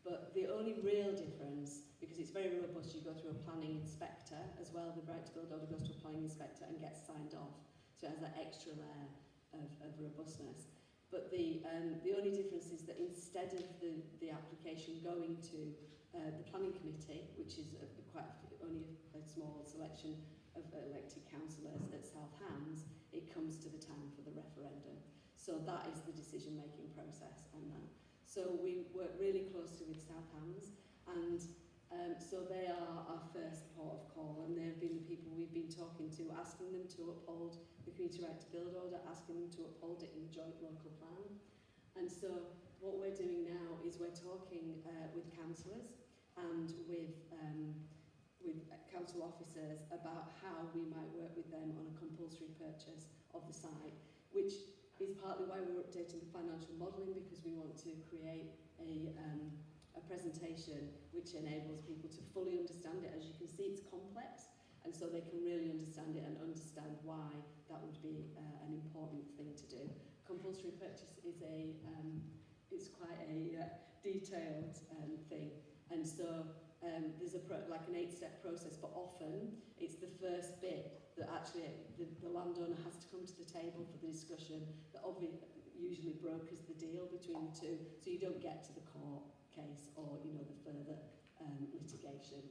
[SPEAKER 8] But the only real difference, because it's very robust, you go through a planning inspector as well, the right to build order goes to a planning inspector and gets signed off, so it has that extra layer of robustness. But the only difference is that instead of the application going to the planning committee, which is only a small selection of elected councillors at South Hams, it comes to the town for the referendum. So that is the decision-making process on that. So we work really closely with South Hams, and so they are our first port of call, and they've been the people we've been talking to, asking them to uphold the community right to build order, asking them to uphold it in the joint local plan. And so what we're doing now is we're talking with councillors and with council officers about how we might work with them on a compulsory purchase of the site, which is partly why we're updating the financial modelling, because we want to create a presentation which enables people to fully understand it. As you can see, it's complex, and so they can really understand it and understand why that would be an important thing to do. Compulsory purchase is it's quite a detailed thing, and so there's like an 8-step process, but often it's the first bit that actually the landowner has to come to the table for the discussion that usually brokers the deal between the two, so you don't get to the court case or the further litigation.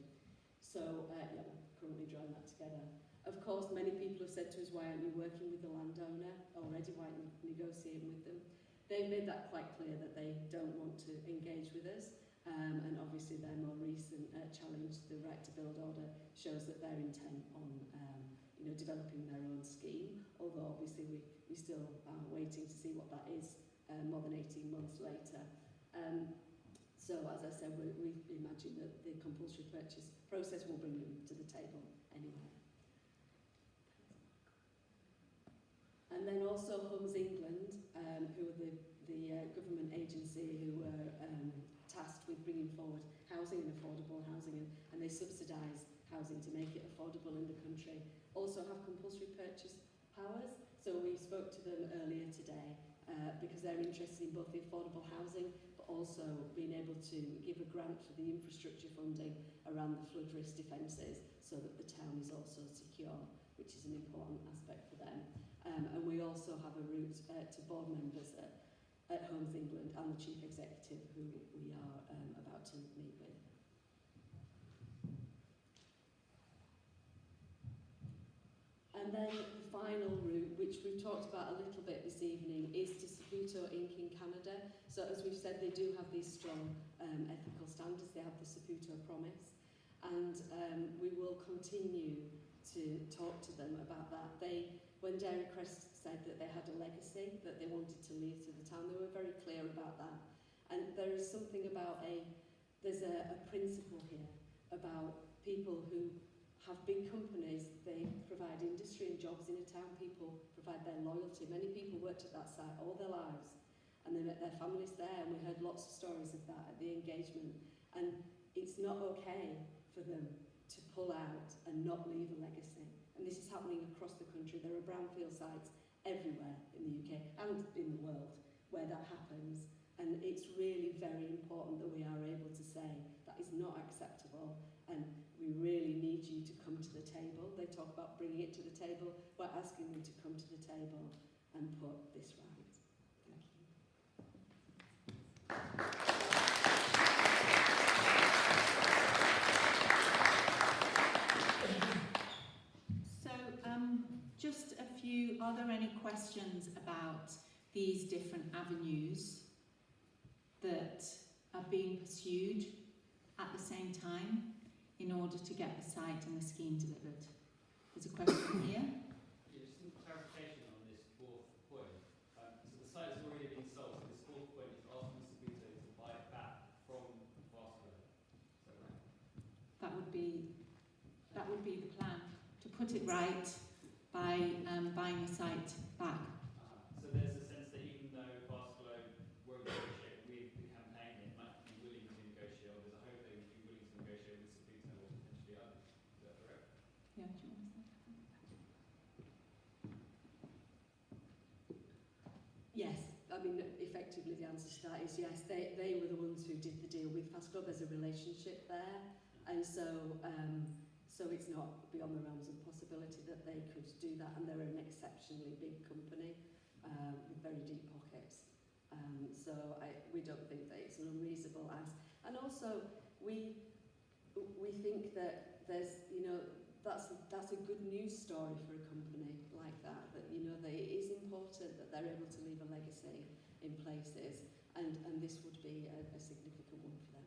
[SPEAKER 8] So yeah, we're currently drawing that together. Of course, many people have said to us, why aren't you working with the landowner already? Why aren't you negotiating with them? They've made that quite clear that they don't want to engage with us. And obviously their more recent challenge to the right to build order shows that they're intent on developing their own scheme, although obviously we still are waiting to see what that is more than 18 months later. So as I said, we imagine that the compulsory purchase process will bring them to the table anyway. And then also Homes England, who are the government agency who were tasked with bringing forward housing and affordable housing, and they subsidise housing to make it affordable in the country, also have compulsory purchase powers. So we spoke to them earlier today because they're interested in both the affordable housing but also being able to give a grant for the infrastructure funding around the flood risk defences so that the town is also secure, which is an important aspect for them. And we also have a route to board members at Homes England and the Chief Executive, who we are about to meet with. And then the final route, which we've talked about a little bit this evening, is to Saputo Inc. in Canada. So as we've said, they do have these strong ethical standards. They have the Saputo Promise. And we will continue to talk to them about that. When Dairy Crest said that they had a legacy that they wanted to leave to the town, they were very clear about that. And there is something about there's a principle here about people who have big companies, they provide industry and jobs in a town, people provide their loyalty. Many people worked at that site all their lives and they met their families there, and we heard lots of stories of that at the engagement. And it's not okay for them to pull out and not leave a legacy. And this is happening across the country. There are brownfield sites everywhere in the UK and in the world where that happens. And it's really very important that we are able to say that is not acceptable and we really need you to come to the table. They talk about bringing it to the table. We're asking them to come to the table and put this right. Thank you.
[SPEAKER 12] So, just a few, are there any questions about these different avenues that are being pursued at the same time in order to get the site and the scheme delivered? There's a question here.
[SPEAKER 15] Yeah, just some clarification on this fourth point. So the site has already been sold, so this fourth point is asking Saputo to buy it back from Fastway. Is that right?
[SPEAKER 12] That would be the plan, to put it right by buying the site back.
[SPEAKER 15] So there's a sense that even though Fastway won't negotiate with the campaign, they might be willing to negotiate, or there's a hope they would be willing to negotiate with Saputo or potentially others. Is that correct?
[SPEAKER 12] Yeah, do you want to say?
[SPEAKER 8] Yes, I mean, effectively the answer to that is yes. They were the ones who did the deal with Fast Club. There's a relationship there, and so it's not beyond the realms of possibility that they could do that. And they're an exceptionally big company with very deep pockets. So we don't think that it's an unreasonable ask. And also, we think that there's, that's a good news story for a company like that. That that it is important that they're able to leave a legacy in places, and this would be a significant one for them.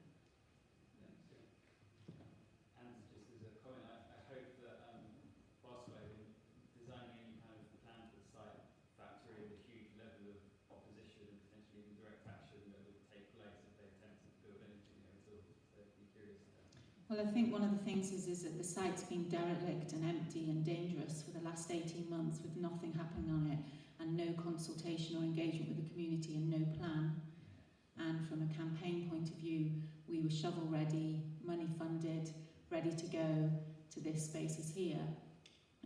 [SPEAKER 15] And just as a comment, I hope that Fastway, in designing any kind of plan for the site, factor in the huge level of opposition and potentially even direct action that would take place if they attempted to build anything there at all. So I'd be curious to know.
[SPEAKER 12] Well, I think one of the things is that the site's been derelict and empty and dangerous for the last 18 months with nothing happening on it and no consultation or engagement with the community and no plan. And from a campaign point of view, we were shovel ready, money funded, ready to go to this spaces here.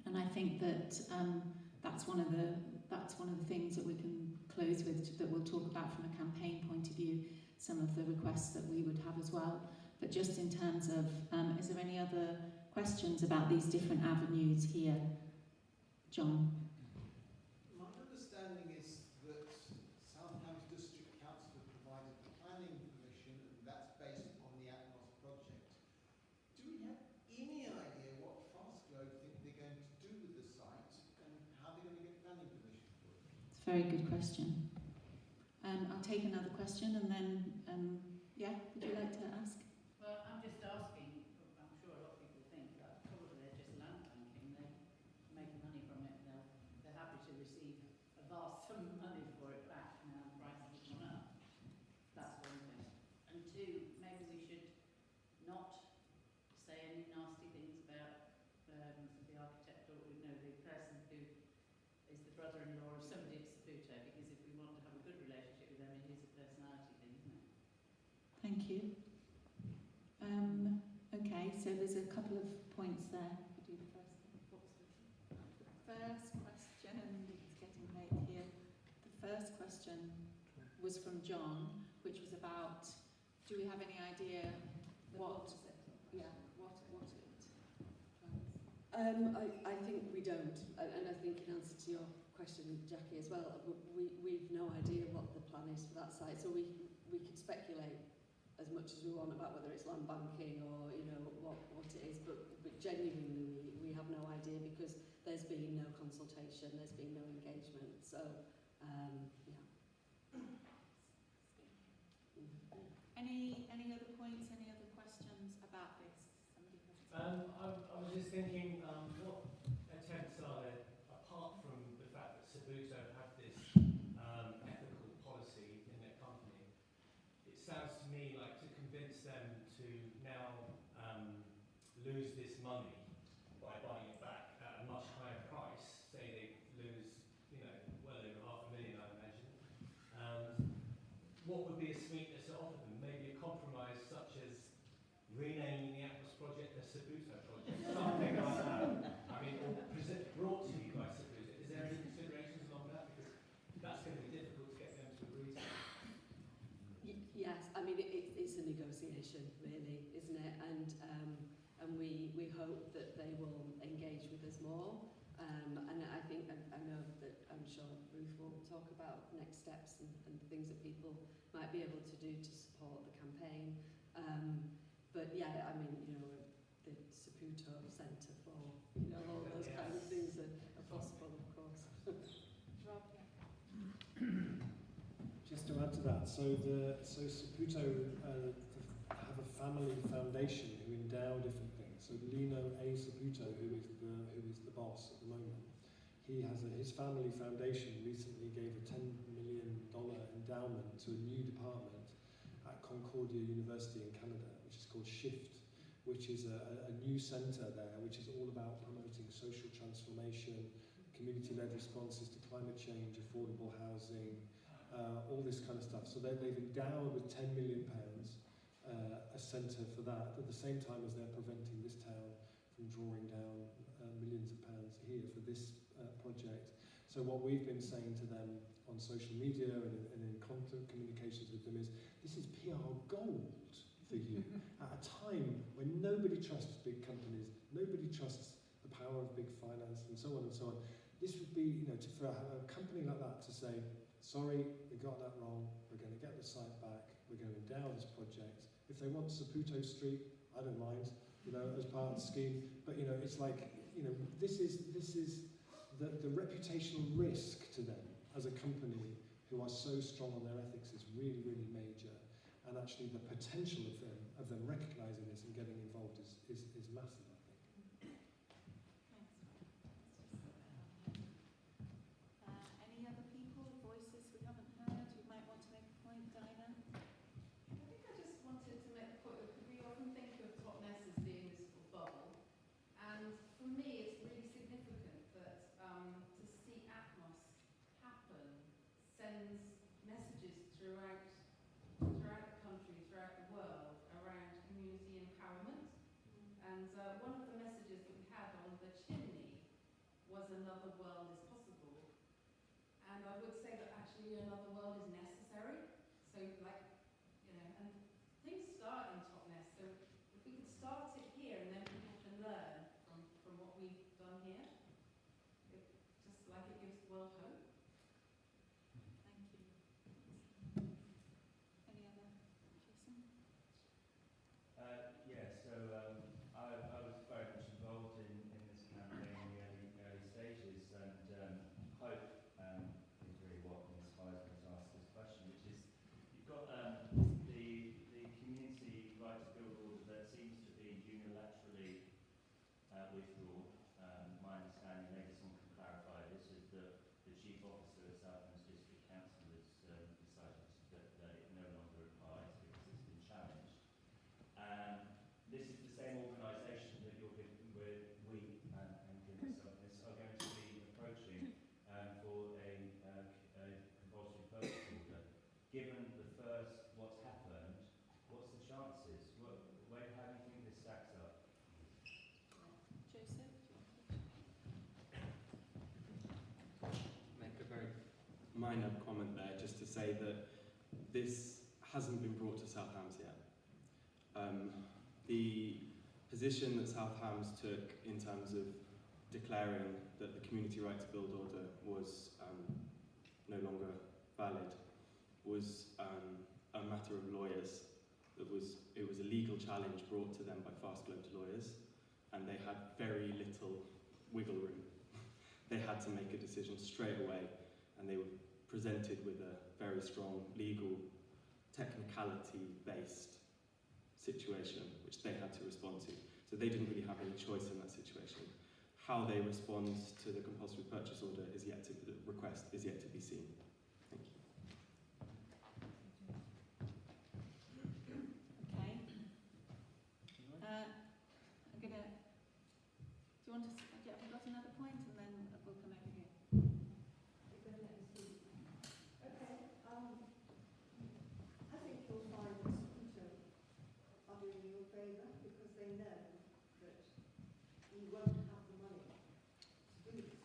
[SPEAKER 12] And I think that that's one of the things that we can close with, that we'll talk about from a campaign point of view, some of the requests that we would have as well. But just in terms of, is there any other questions about these different avenues here? John?
[SPEAKER 3] My understanding is that Southampton District Council provided planning permission, and that's based on the Atmos project. Do we have any idea what Fastglow think they're going to do with the site and how they're going to get planning permission for it?
[SPEAKER 12] It's a very good question. I'll take another question and then, yeah, would you like to ask?
[SPEAKER 9] Well, I'm just asking, I'm sure a lot of people think that probably they're just land banking, they make money from it, and they're happy to receive a vast sum of money for it back now the prices have gone up. That's one thing. And two, maybe we should not say any nasty things about the architect or the person who is the brother-in-law of
[SPEAKER 1] Thank you. Okay, so there's a couple of points there. Could you do the first one? What's the first question? It's getting late here. The first question was from John, which was about, do we have any idea what it?
[SPEAKER 8] I think we don't, and I think in answer to your question, Jackie, as well, we've no idea what the plan is for that site, so we could speculate as much as we want about whether it's land banking or what it is, but genuinely we have no idea because there's been no consultation, there's been no engagement, so
[SPEAKER 1] Any other points, any other questions about this?
[SPEAKER 4] I was just thinking, what attempts are there, apart from the fact that Sabuto have this ethical policy in their company? It sounds to me like to convince them to now lose this money by buying it back at a much higher price, say they lose, well over $500,000, I imagine. What would be a sweetness to offer them? Maybe a compromise such as renaming the Atmos project the Sabuto project, something like that. I mean, or brought to you by Sabuto. Is there any considerations along that? Because that's going to be difficult to get them to agree to.
[SPEAKER 8] Yes, I mean it's a negotiation, really, isn't it? And we hope that they will engage with us more. And I think I know that I'm sure Ruth will talk about next steps and things that people might be able to do to support the campaign. But yeah, I mean, the Saputo Centre for, all those kind of things are possible, of course.
[SPEAKER 1] Rob,
[SPEAKER 2] Just to add to that, so Saputo have a family foundation who endow different things. So Lino A. Saputo, who is the boss at the moment, he has his family foundation recently gave a $10 million endowment to a new department at Concordia University in Canada, which is called SHIFT, which is a new centre there, which is all about promoting social transformation, community-led responses to climate change, affordable housing, all this kind of stuff. So they've endowed with £10 million a centre for that, at the same time as they're preventing this town from drawing down millions of pounds here for this project. So what we've been saying to them on social media and in constant communications with them is, this is PR gold for you at a time when nobody trusts big companies, nobody trusts the power of big finance and so on and so on. This would be, for a company like that to say, sorry, we got that wrong, we're going to get the site back, we're going to endow this project. If they want Saputo Street, I don't mind, as part of the scheme, but it's like, this is the reputational risk to them as a company who are so strong on their ethics is really, really major, and actually the potential of them recognising this and getting involved is massive, I think.
[SPEAKER 1] Any other people, voices we haven't heard? You might want to make a point, Dinah.
[SPEAKER 7] I think I just wanted to make a point that we often think of Totnes as being this sort of bubble, and for me it's really significant that to see Atmos happen sends messages throughout the country, throughout the world, around community empowerment. And one of the messages that we had on the chimney was another world is possible. And I would say that actually another world is necessary. So and things start in Totnes. So if we could start it here and then people can learn from what we've done here, it gives the world hope.
[SPEAKER 1] Thank you. Any other? Jason?
[SPEAKER 22] I was very much involved in this campaign in the early stages, and hope is really what inspires me to ask this question, which is, you've got the community right to build order that seems to be unilaterally withdrawn. My understanding, maybe someone can clarify this, is that the Chief
[SPEAKER 21] minor comment there, just to say that this hasn't been brought to South Hams yet. The position that South Hams took in terms of declaring that the community right to build order was no longer valid was a matter of lawyers. It was a legal challenge brought to them by fast-globed lawyers, and they had very little wiggle room. They had to make a decision straight away, and they were presented with a very strong legal, technicality-based situation, which they had to respond to. So they didn't really have any choice in that situation. How they respond to the compulsory purchase order is yet to be seen. Thank you.
[SPEAKER 12] Okay. I'm gonna. Do you want to? Have you got another point, and then we'll come over here.
[SPEAKER 6] Okay. I think you'll find that Saputo are doing you a favour because they know that you won't have the money to do this.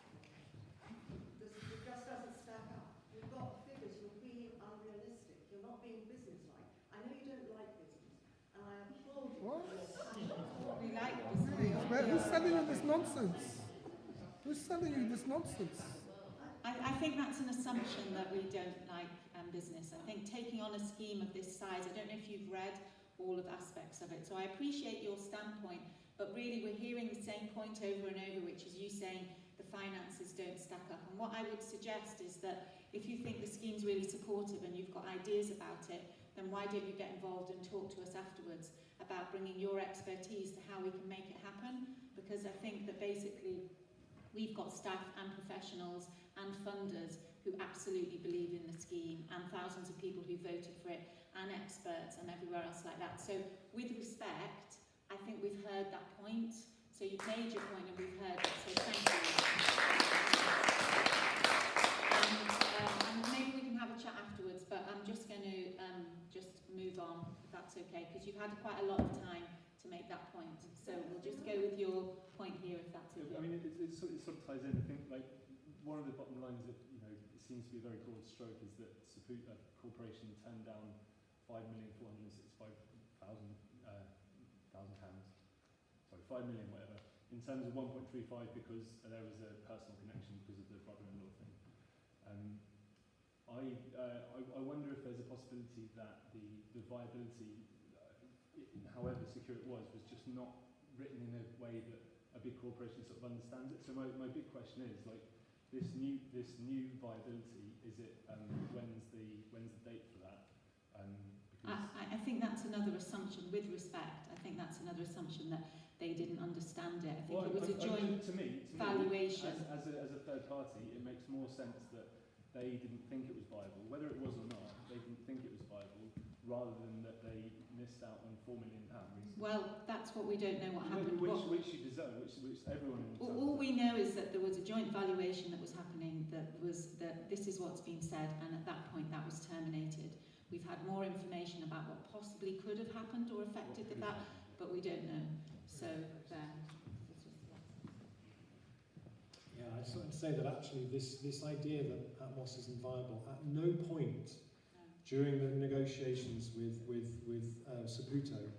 [SPEAKER 6] It just doesn't stack up. You've got figures, you're being unrealistic, you're not being businesslike. I know you don't like business, and I applaud you.
[SPEAKER 19] What?
[SPEAKER 12] We like business.
[SPEAKER 19] Who's selling you this nonsense? Who's selling you this nonsense?
[SPEAKER 12] I think that's an assumption that we don't like business. I think taking on a scheme of this size, I don't know if you've read all of the aspects of it, so I appreciate your standpoint, but really we're hearing the same point over and over, which is you saying the finances don't stack up. And what I would suggest is that if you think the scheme's really supportive and you've got ideas about it, then why don't you get involved and talk to us afterwards about bringing your expertise to how we can make it happen? Because I think that basically we've got staff and professionals and funders who absolutely believe in the scheme, and thousands of people who voted for it, and experts and everywhere else like that. So with respect, I think we've heard that point. So you've made your point and we've heard it, so thank you. And maybe we can have a chat afterwards, but I'm just going to just move on, if that's okay, because you've had quite a lot of time to make that point. So we'll just go with your point here, if that's okay.
[SPEAKER 20] I mean, it sort of ties in. I think, like, one of the bottom lines that, you know, it seems to be a very broad stroke is that Saputo Corporation turned down 5,465,000 5 million whatever, in terms of 1.35 because there was a personal connection because of the brother-in-law thing. I wonder if there's a possibility that the viability, however secure it was just not written in a way that a big corporation sort of understands it. So my big question is, like, this new viability, is it when's the date for that?
[SPEAKER 12] I think that's another assumption. With respect, I think that's another assumption that they didn't understand it. I think it was a joint valuation.
[SPEAKER 20] As a third party, it makes more sense that they didn't think it was viable. Whether it was or not, they didn't think it was viable, rather than that they missed out on £4 million.
[SPEAKER 12] Well, that's what we don't know what happened.
[SPEAKER 20] Which you deserve, which everyone in the
[SPEAKER 12] all we know is that there was a joint valuation that was happening, that this is what's been said, and at that point that was terminated. We've had more information about what possibly could have happened or affected that, but we don't know. So there.
[SPEAKER 2] Yeah, I just want to say that actually this idea that Atmos isn't viable, at no point during the negotiations with Saputo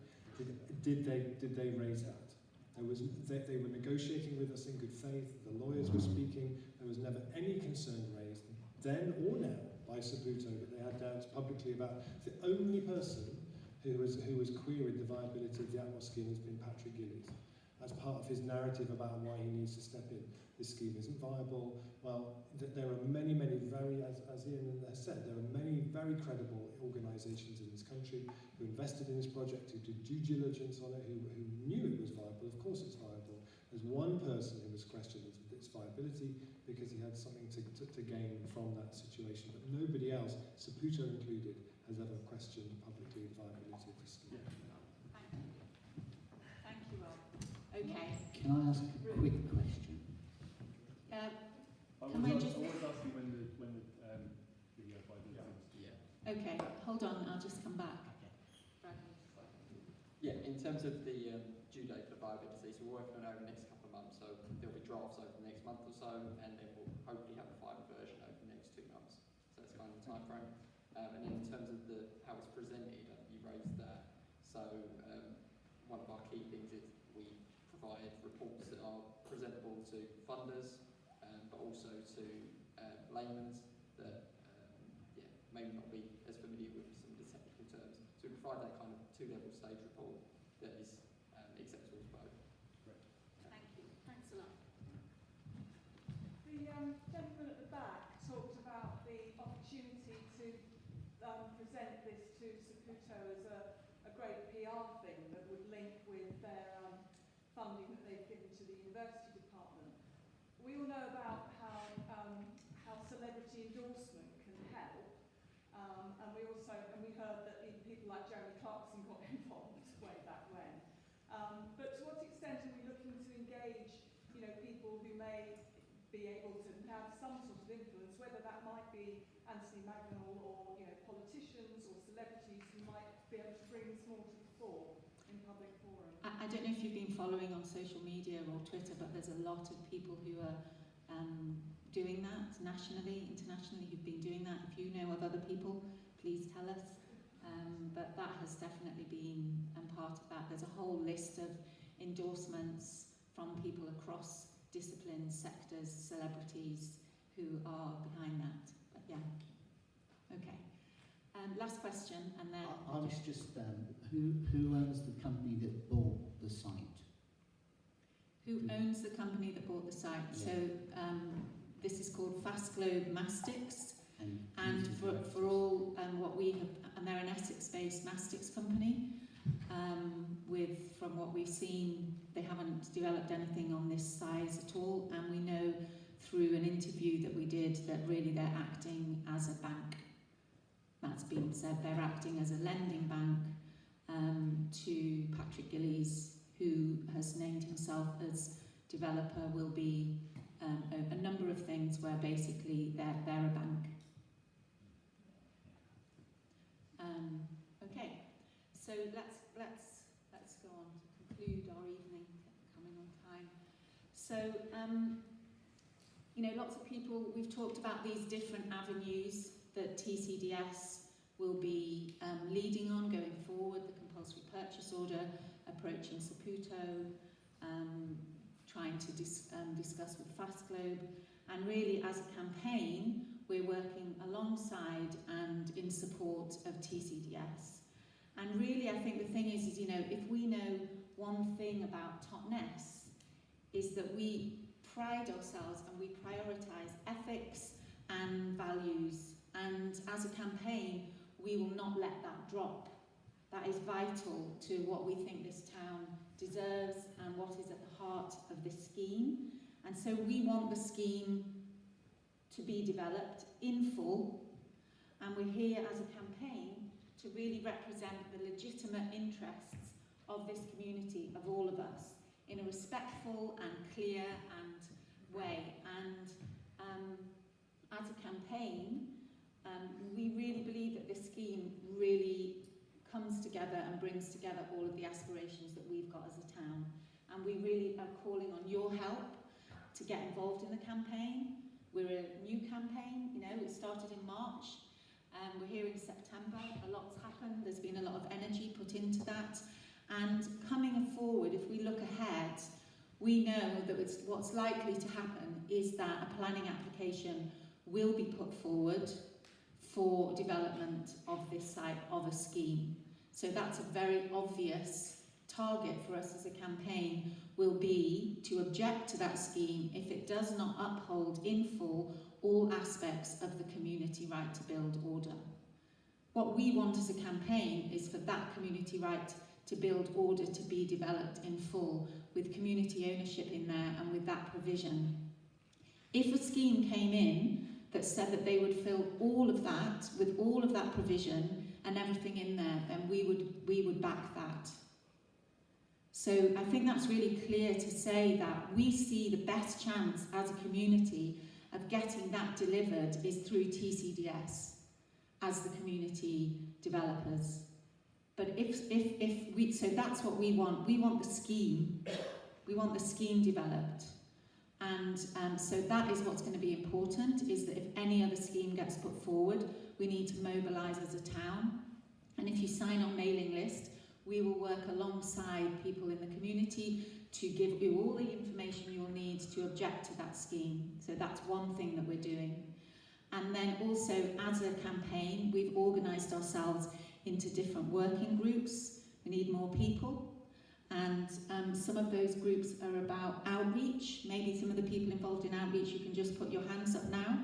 [SPEAKER 2] did they raise that. They were negotiating with us in good faith. The lawyers were speaking. There was never any concern raised, then or now, by Saputo that they had doubts publicly about. The only person who has queried the viability of the Atmos scheme has been Patrick Gillies, as part of his narrative about why he needs to step in. This scheme isn't viable. Well, there are many very, as Ian has said, there are many very credible organisations in this country who invested in this project, who did due diligence on it, who knew it was viable. Of course it's viable. There's one person who was questioned its viability because he had something to gain from that situation, but nobody else, Saputo included, has ever questioned publicly the viability of the scheme.
[SPEAKER 12] Thank you, Rob. Okay.
[SPEAKER 14] Can I ask a quick question?
[SPEAKER 20] I was asking when the viability.
[SPEAKER 16] Yeah.
[SPEAKER 12] Okay, hold on, I'll just come back.
[SPEAKER 16] Yeah, in terms of the due date for viability, so we're working on it over the next couple of months, so there'll be drafts over the next month or so, and then we'll hopefully have a final version over the next 2 months. So time frame. And in terms of how it's presented, you raised that. So one of our key things is we provide reports that are presentable to funders, but also to laymen that maybe not be as familiar with some of the technical terms. So we provide that kind of two-level stage report that is acceptable to both.
[SPEAKER 12] Thank you. Thanks a lot.
[SPEAKER 7] The gentleman at the back talked about the opportunity to present this to Saputo as a great PR thing that would link with their funding that they've given to the university department. We all know about how celebrity endorsement can help, and we heard that even people like Jeremy Clarkson got involved way back when. But to what extent are we looking to engage, people who may be able to have some sort of influence, whether that might be Anthony Magnol or politicians or celebrities who might be able to bring this more to the fore in public forum?
[SPEAKER 1] I don't know if you've been following on social media or Twitter, but there's a lot of people who are doing that nationally, internationally, who've been doing that. If you know of other people, please tell us. But that has definitely been part of that. There's a whole list of endorsements from people across disciplines, sectors, celebrities who are behind that. But yeah, okay. Last question, and then
[SPEAKER 5] I was just who owns the company that bought the site?
[SPEAKER 1] Who owns the company that bought the site? Yeah. So this is called Fast Globe Mastics, and for all what we have, and they're an Essex-based mastics company. From what we've seen, they haven't developed anything on this size at all, and we know through an interview that we did that really they're acting as a bank. That's been said. They're acting as a lending bank to Patrick Gillies, who has named himself as developer, will be a number of things where basically they're a bank. Okay, so let's go on to conclude our evening, coming on time. So lots of people, we've talked about these different avenues that TCDS will be leading on going forward, the compulsory purchase order, approaching Saputo, trying to discuss with Fast Globe, and really as a campaign we're working alongside and in support of TCDS. And really I think the thing is if we know one thing about Totnes is that we pride ourselves and we prioritise ethics and values, and as a campaign we will not let that drop. That is vital to what we think this town deserves and what is at the heart of this scheme. And so we want the scheme to be developed in full, and we're here as a campaign to really represent the legitimate interests of this community, of all of us, in a respectful and clear way. And as a campaign, we really believe that this scheme really comes together and brings together all of the aspirations that we've got as a town. And we really are calling on your help to get involved in the campaign. We're a new campaign, it started in March, we're here in September, a lot's happened, there's been a lot of energy put into that. And coming forward, if we look ahead, we know that what's likely to happen is that a planning application will be put forward for development of this site, of a scheme. So that's a very obvious target for us as a campaign, will be to object to that scheme if it does not uphold in full all aspects of the community right to build order. What we want as a campaign is for that community right to build order to be developed in full, with community ownership in there and with that provision. If a scheme came in that said that they would fill all of that, with all of that provision and everything in there, then we would back that. So I think that's really clear to say that we see the best chance as a community of getting that delivered is through TCDS as the community developers. But so that's what we want. We want the scheme developed. And so that is what's going to be important, is that if any other scheme gets put forward, we need to mobilise as a town. And if you sign on mailing list, we will work alongside people in the community to give you all the information you'll need to object to that scheme. So that's one thing that we're doing. And then also, as a campaign, we've organised ourselves into different working groups. We need more people. And some of those groups are about outreach. Maybe some of the people involved in outreach, you can just put your hands up now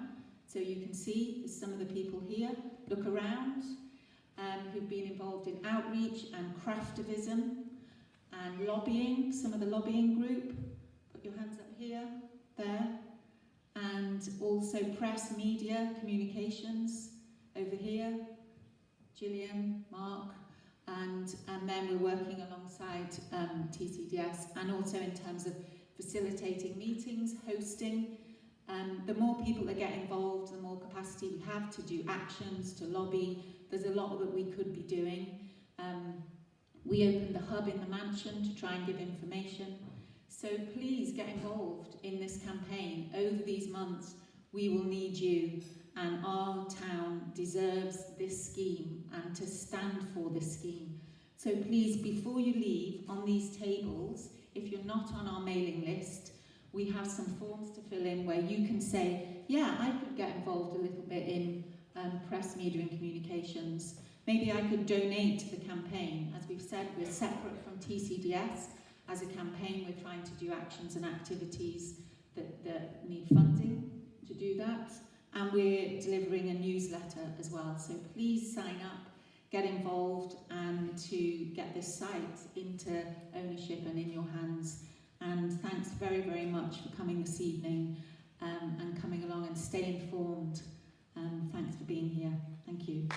[SPEAKER 1] so you can see. There's some of the people here. Look around, who've been involved in outreach and craftivism and lobbying. Some of the lobbying group. Put your hands up here, there. And also press, media, communications over here. Gillian, Mark. And then we're working alongside TCDS, and also in terms of facilitating meetings, hosting. The more people that get involved, the more capacity we have to do actions, to lobby. There's a lot that we could be doing. We opened the hub in the mansion to try and give information. So please get involved in this campaign. Over these months, we will need you. And our town deserves this scheme and to stand for this scheme. So please, before you leave, on these tables, if you're not on our mailing list, we have some forms to fill in where you can say, yeah, I could get involved a little bit in press, media and communications. Maybe I could donate to the campaign. As we've said, we're separate from TCDS. As a campaign, we're trying to do actions and activities that need funding to do that. And we're delivering a newsletter as well. So please sign up, get involved, and to get this site into ownership and in your hands. And thanks very, very much for coming this evening and coming along, and stay informed. Thanks for being here. Thank you.